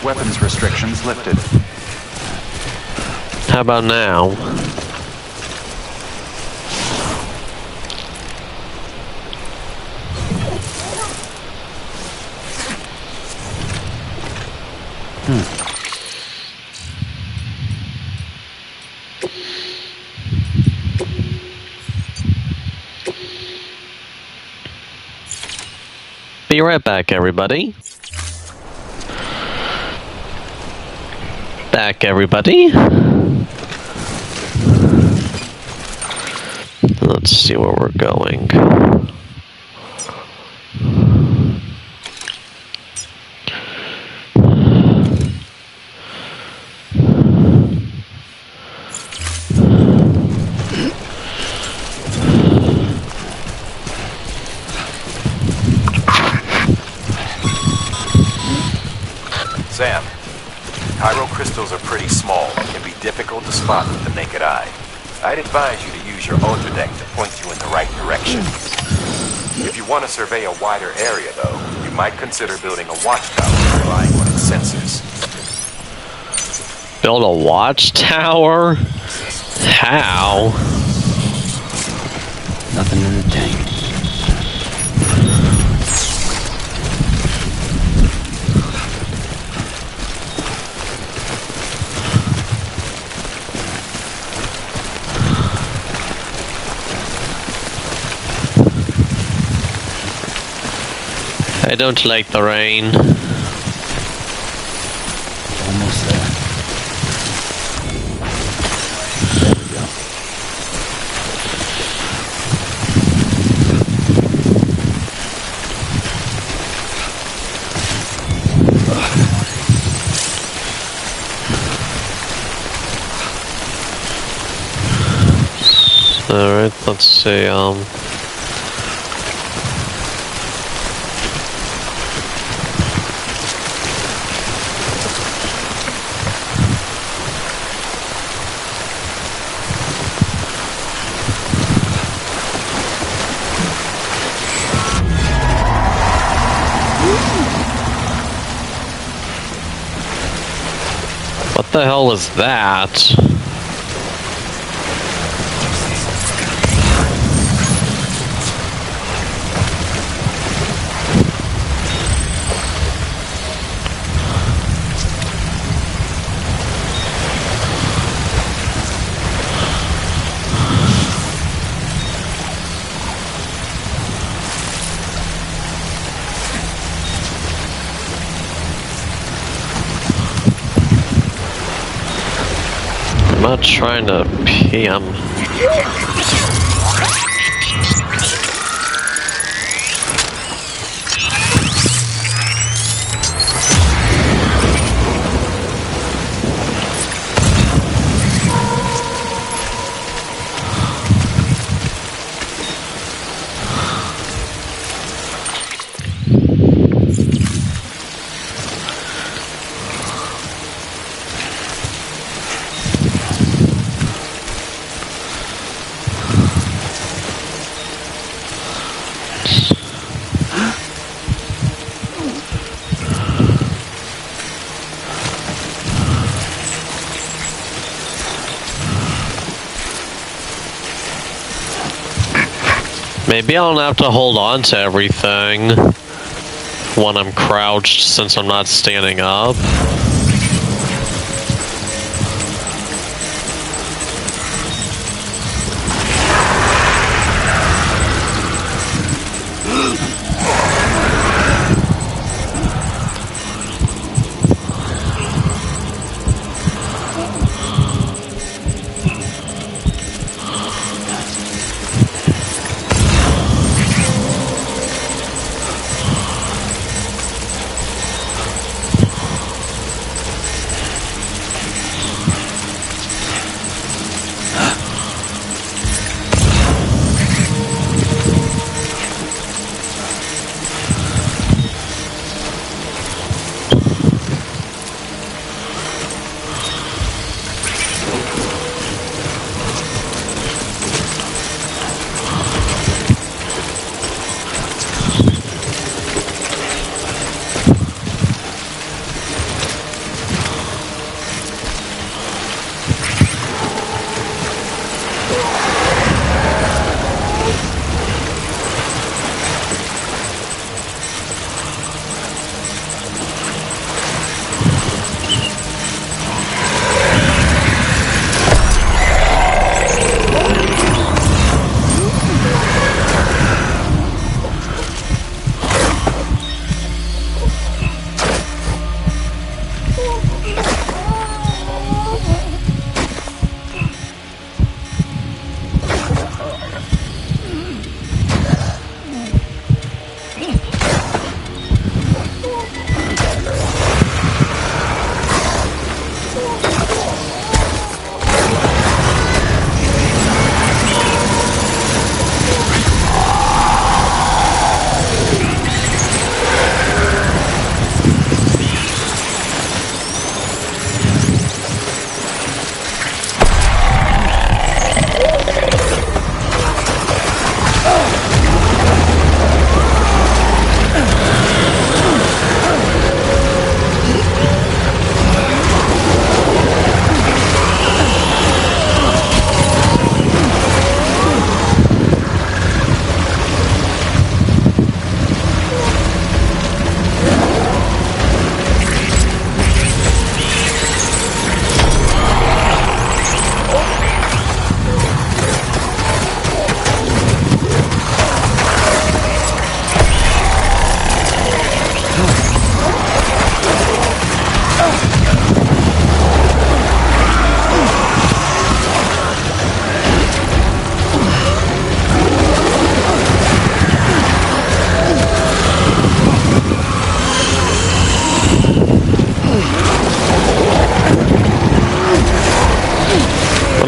Weapons restrictions lifted. How about now? Be right back, everybody. Back, everybody. Let's see where we're going. Sam, chiral crystals are pretty small and can be difficult to spot with the naked eye. I'd advise you to use your Ultra Deck to point you in the right direction. If you want to survey a wider area, though, you might consider building a watchtower relying on its sensors. Build a watchtower? How? Nothing in the tank. I don't like the rain. almost there. There we go. Alright, let's see, what the hell was that? I'm not trying to PM. Maybe I don't have to hold on to everything when I'm crouched since I'm not standing up.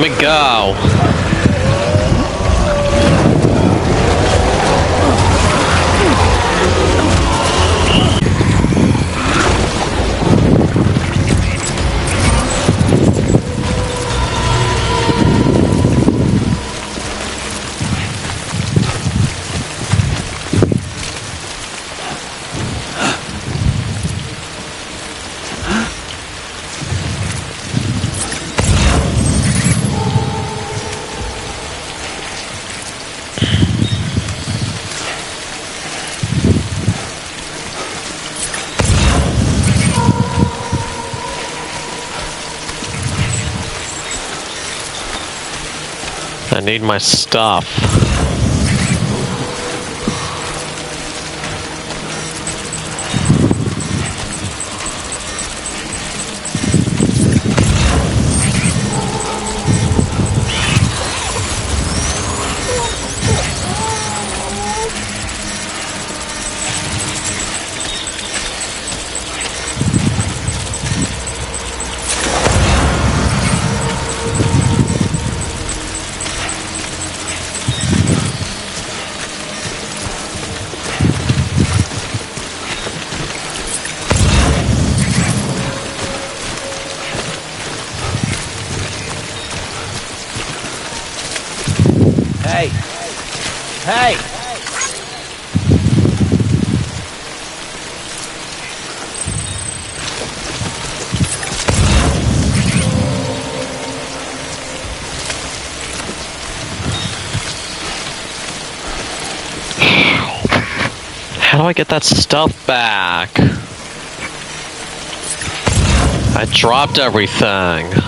Let me go. I need my stuff. Hey! Hey! How do I get that stuff back? I dropped everything.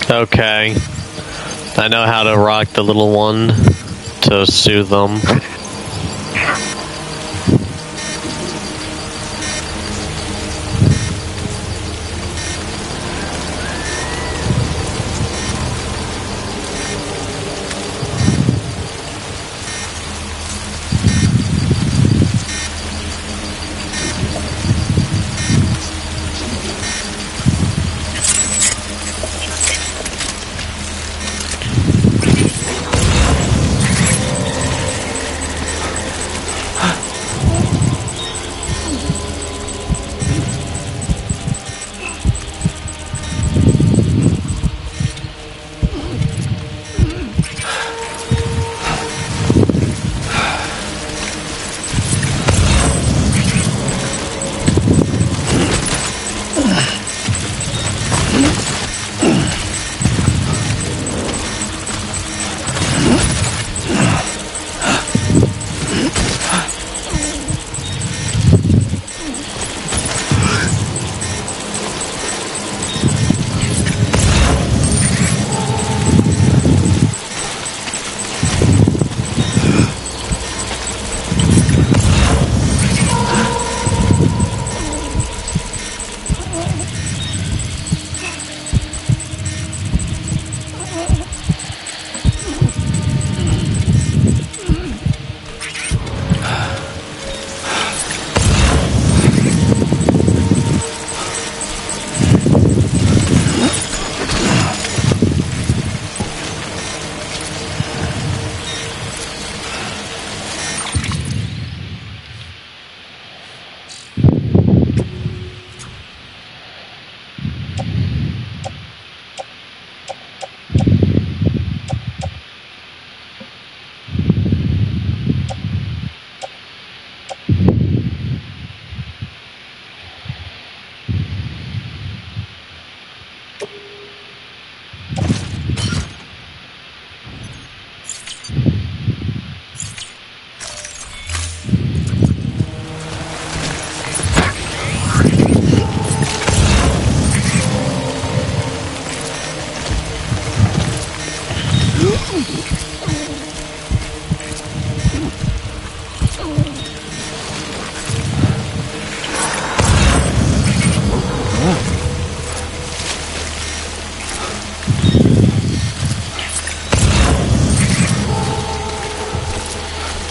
Okay. I know how to rock the little one to soothe them.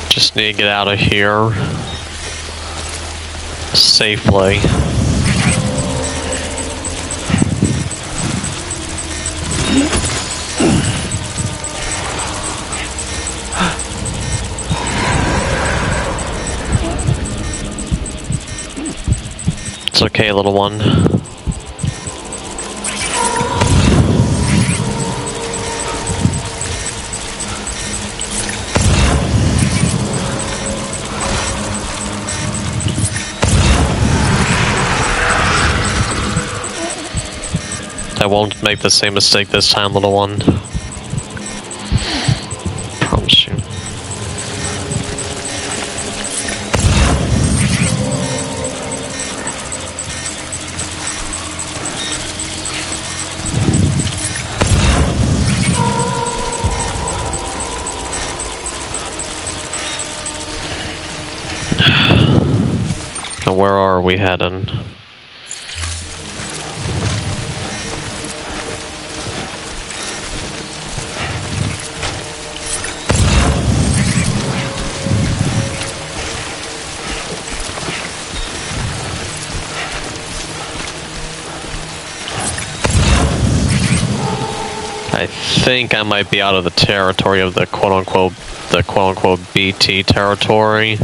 Just need to get out of here safely. It's okay, little one. I won't make the same mistake this time, little one. Promise you. Now where are we heading? I think I might be out of the territory of the quote-unquote BT territory.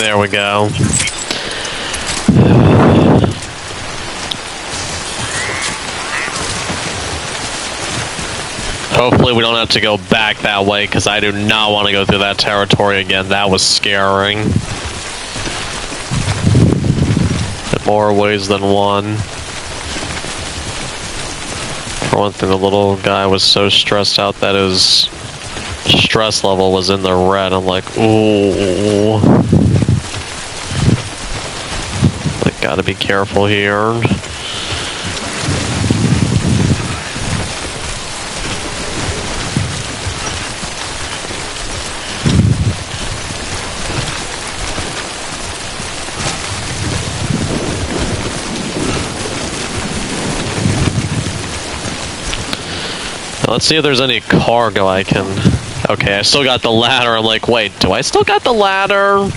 There we go. Hopefully we don't have to go back that way, because I do not want to go through that territory again. That was scaring. In more ways than one. For one thing, the little guy was so stressed out that his stress level was in the red. I'm like, ooh. I gotta be careful here. Let's see if there's any cargo I can... Okay, I still got the ladder. I'm like, wait, do I still got the ladder?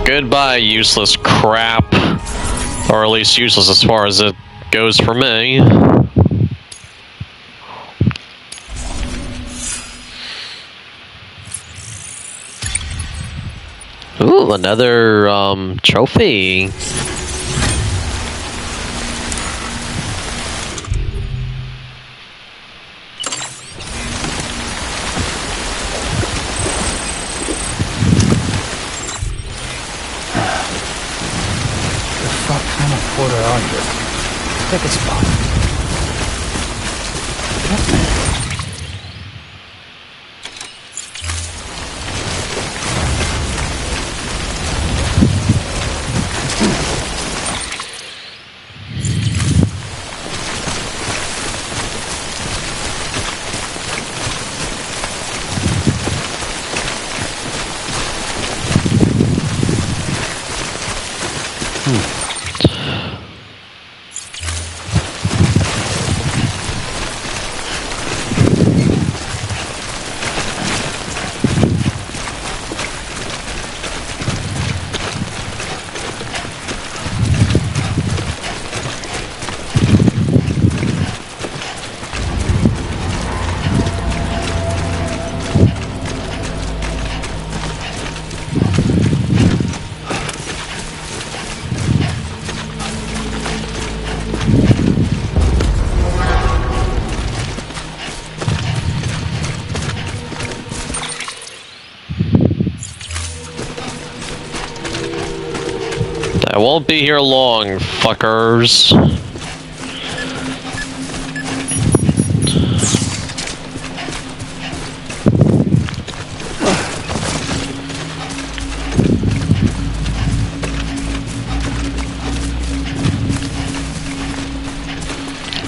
Goodbye, useless crap. Or at least useless as far as it goes for me. Ooh, another trophy. What kind of porter are you? Take a spot. I won't be here long, fuckers.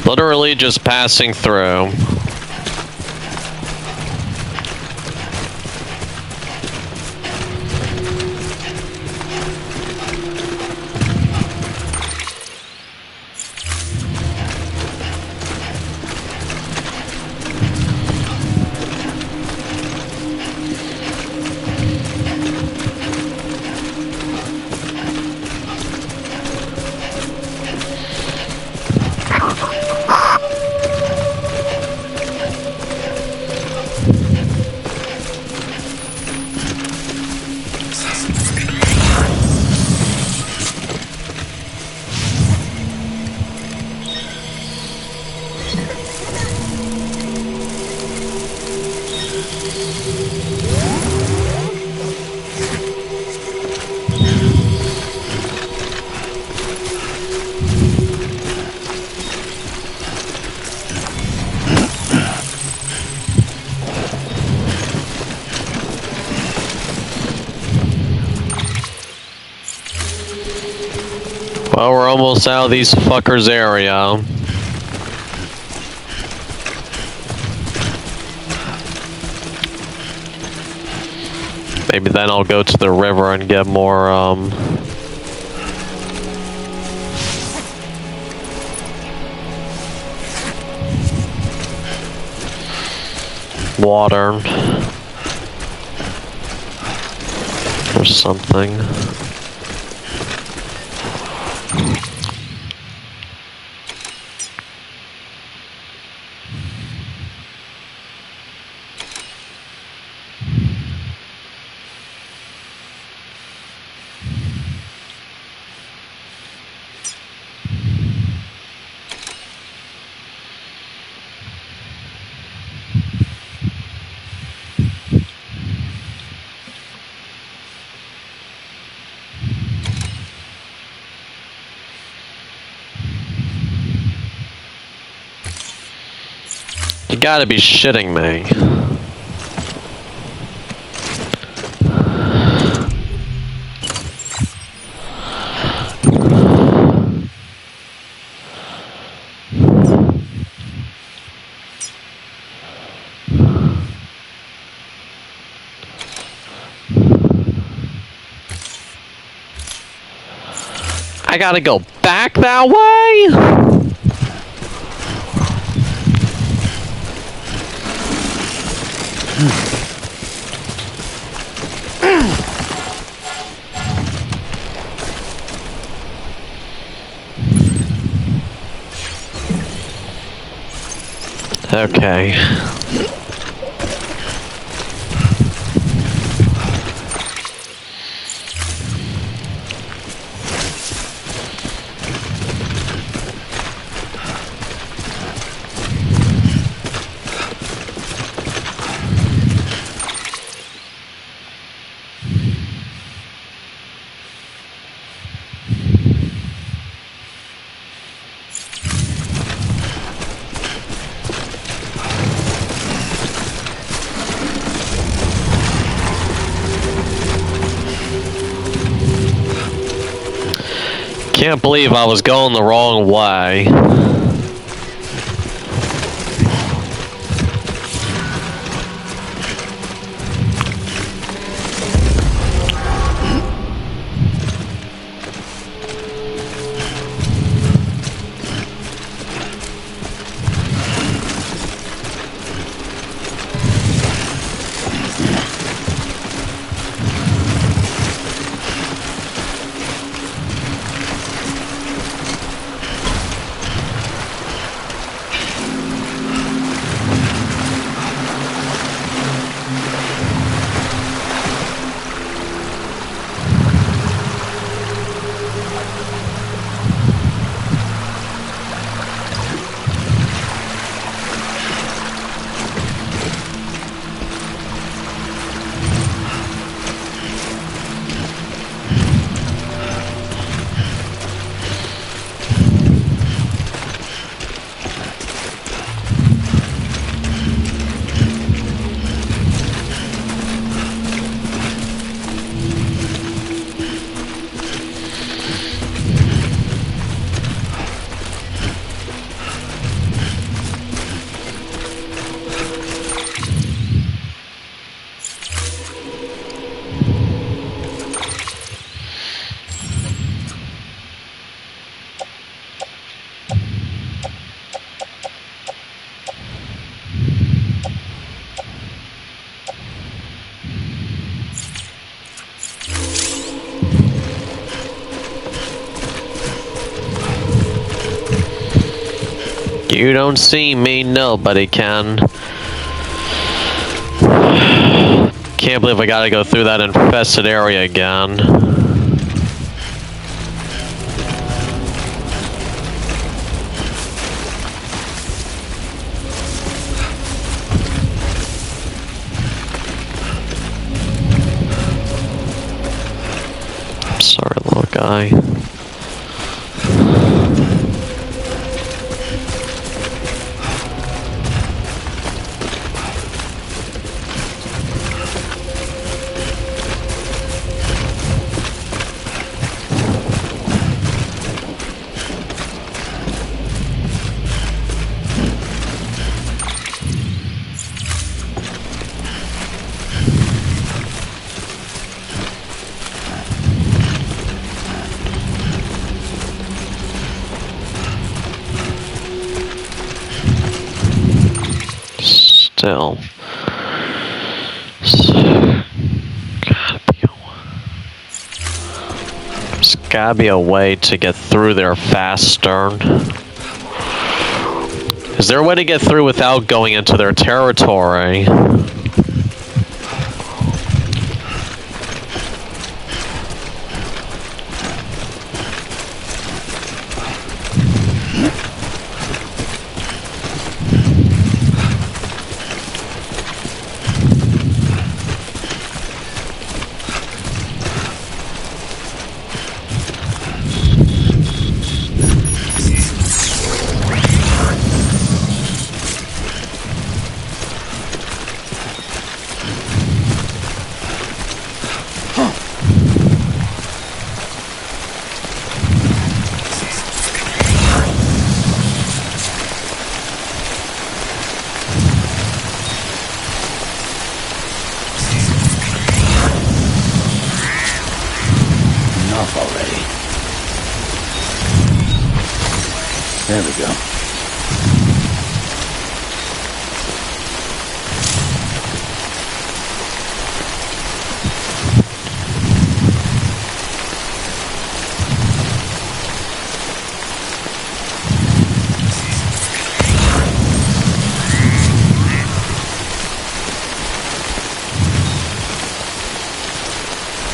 Literally just passing through. Well, we're almost out of these fuckers' area. Maybe then I'll go to the river and get more, water. or something. You gotta be shitting me. I gotta go back that way? Okay. Can't believe I was going the wrong way. You don't see me, nobody can. Can't believe I gotta go through that infested area again. I'm sorry, little guy. Still. Gotta be a while. gotta be a way to get through there faster. Is there a way to get through without going into their territory? Enough already. There we go.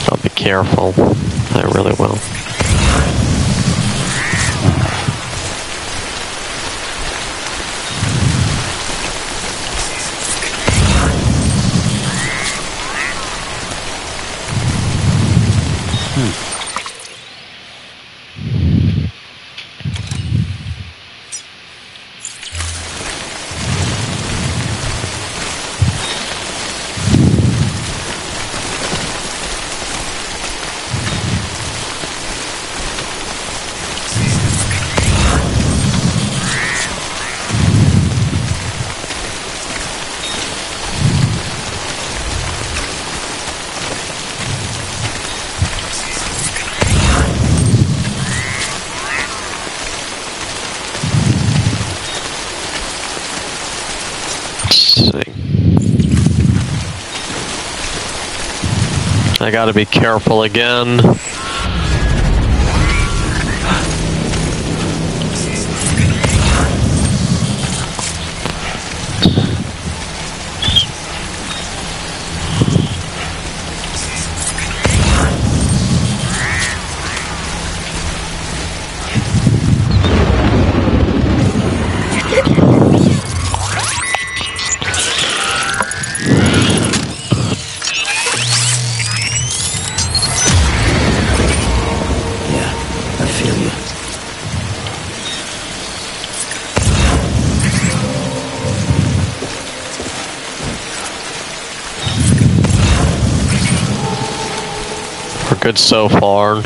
I'll be careful. I really will. I gotta be careful again. Good so far.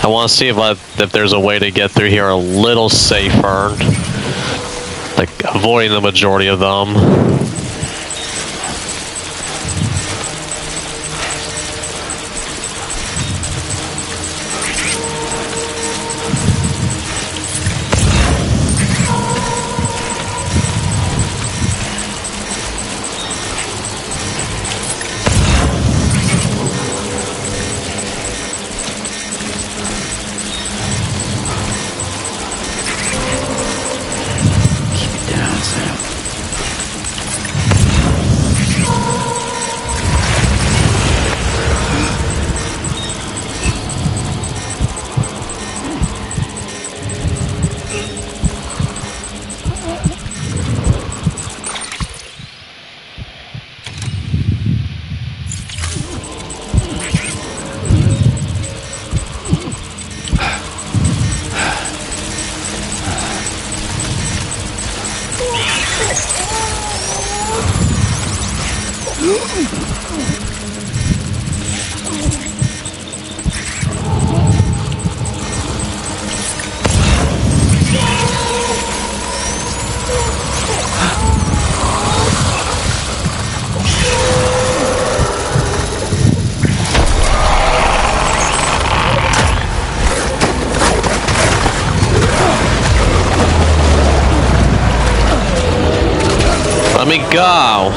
I want to see if there's a way to get through here a little safer, like avoiding the majority of them. me go.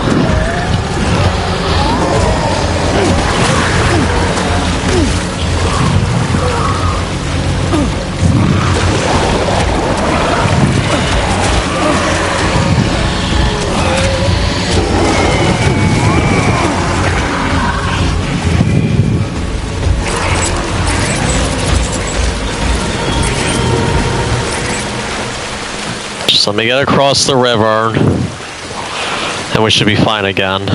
Just let me get across the river, and we should be fine again.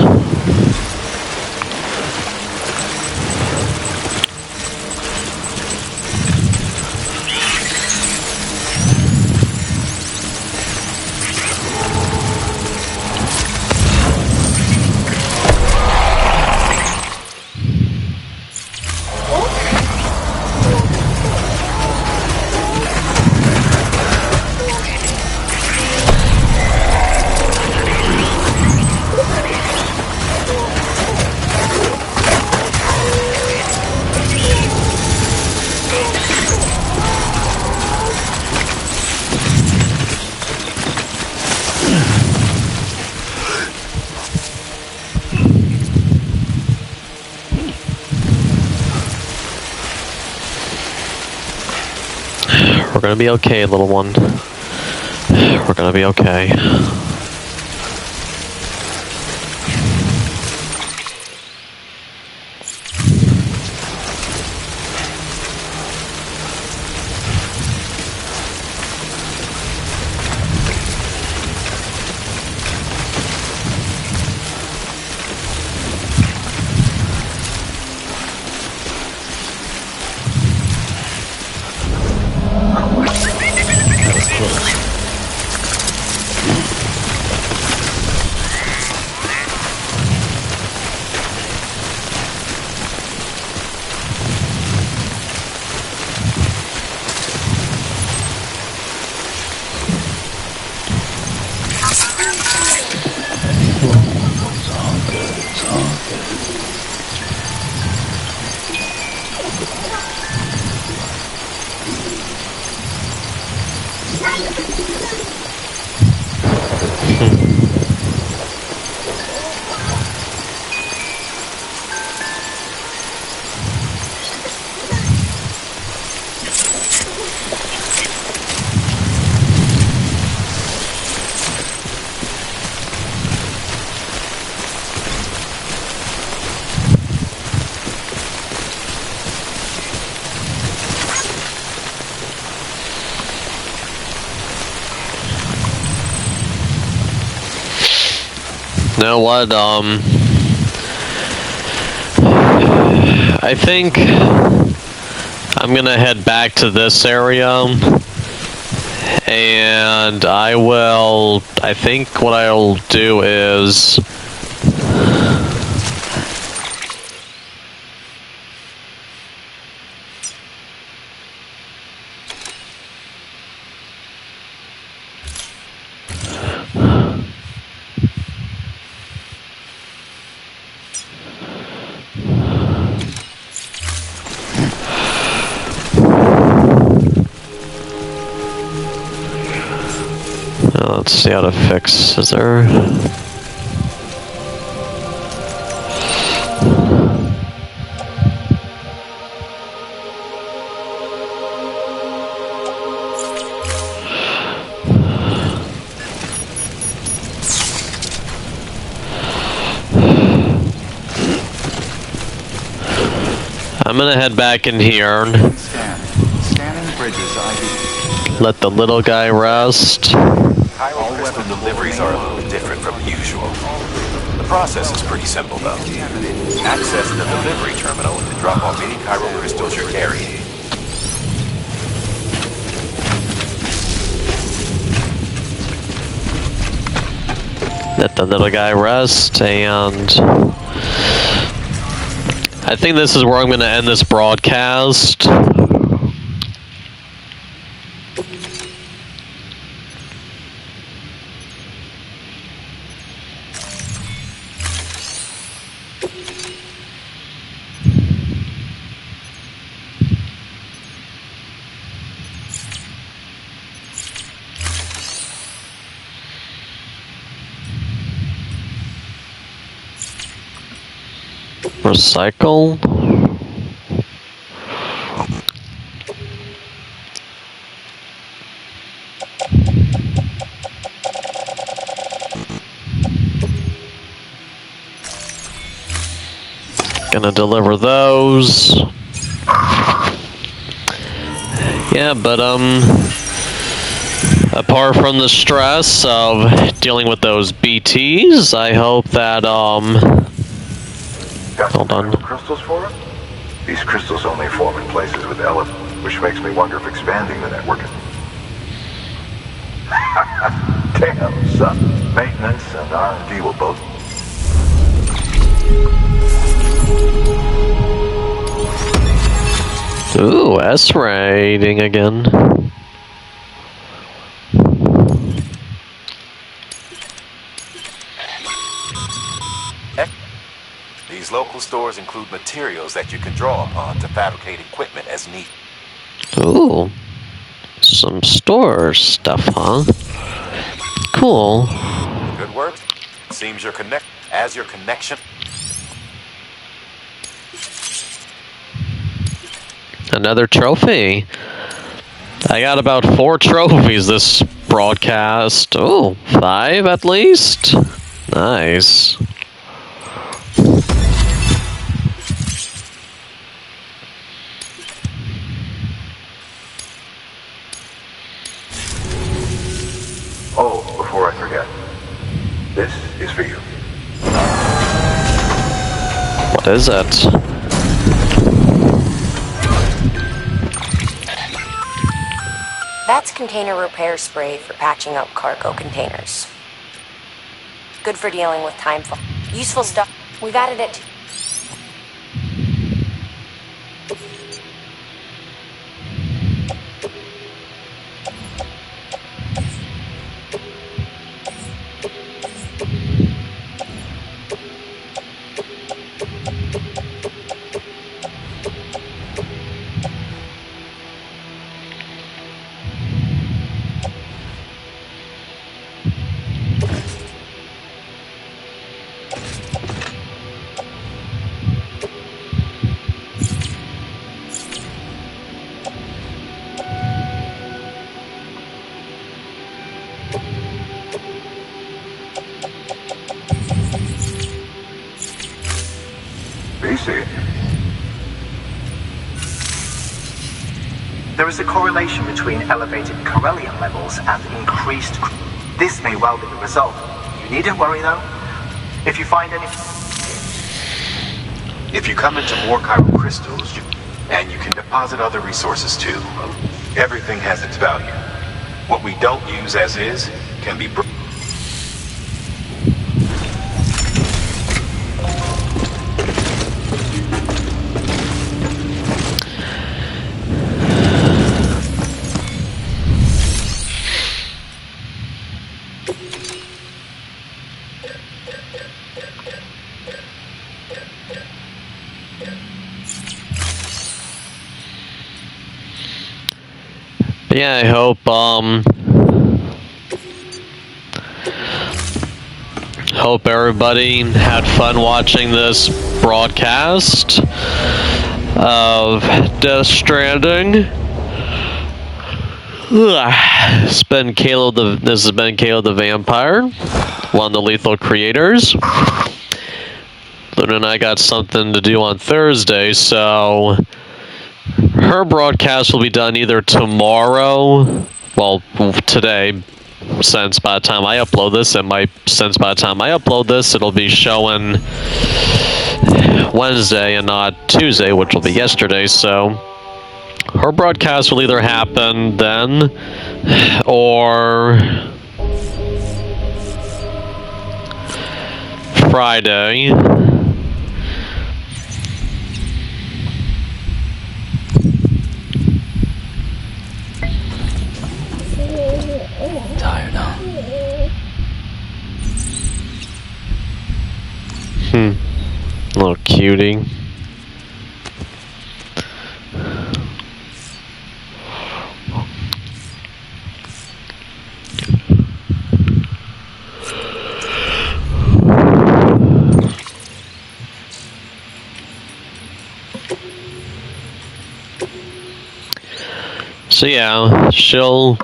We're gonna be okay, little one. We're gonna be okay. You know what, I think I'm gonna head back to this area, and I think what I'll do is let's see how to fix. Is there? I'm gonna head back in here. Scanning bridges ID. Let the little guy rest. All weapon deliveries are a little different from usual. The process is pretty simple, though. Access the delivery terminal and drop off any chiral crystals you're carrying. Let the little guy rest, and I think this is where I'm going to end this broadcast. Recycle? Gonna deliver those. Yeah, but apart from the stress of dealing with those BTs, I hope that Got some hold on. crystals for it? These crystals only form in places with elements, which makes me wonder if expanding the network is... Damn, son. Maintenance and R&D will both... Ooh, S rating again. These local stores include materials that you can draw upon to fabricate equipment as needed. Ooh, some store stuff, huh? Cool. Good work. Seems your connection. Another trophy. I got about 4 trophies this broadcast. Oh, 5 at least? Nice. Oh, before I forget. This is for you. What is it? That's container repair spray for patching up cargo containers. Good for dealing with useful stuff. We've added it to... BC. There is a correlation between elevated Corellian levels and increased... This may well be the result. You needn't worry, though. If you find any... If you come into more chiral crystals, and you can deposit other resources too. Everything has its value. What we don't use as is can be... Yeah, I hope everybody had fun watching this broadcast of Death Stranding. This has been Caleb the Vampire, one of the Lethal creators. Luna and I got something to do on Thursday, so her broadcast will be done either tomorrow, well, today, since by the time I upload this, it'll be showing Wednesday and not Tuesday, which will be yesterday, so her broadcast will either happen then, or Friday. Tired, huh? Little cutie. So yeah, she'll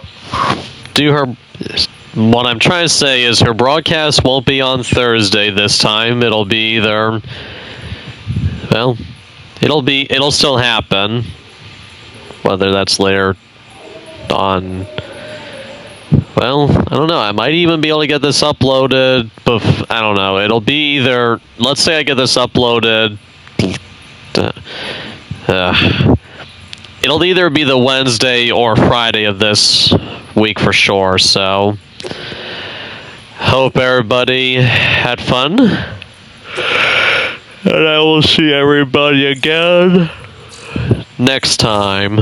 do her... What I'm trying to say is her broadcast won't be on Thursday this time. It'll be either... Well, it'll still happen. Whether that's later on... Well, I don't know. I might even be able to get this uploaded. I don't know. It'll be either... Let's say I get this uploaded... it'll either be the Wednesday or Friday of this week for sure, so... Hope everybody had fun. And I will see everybody again next time.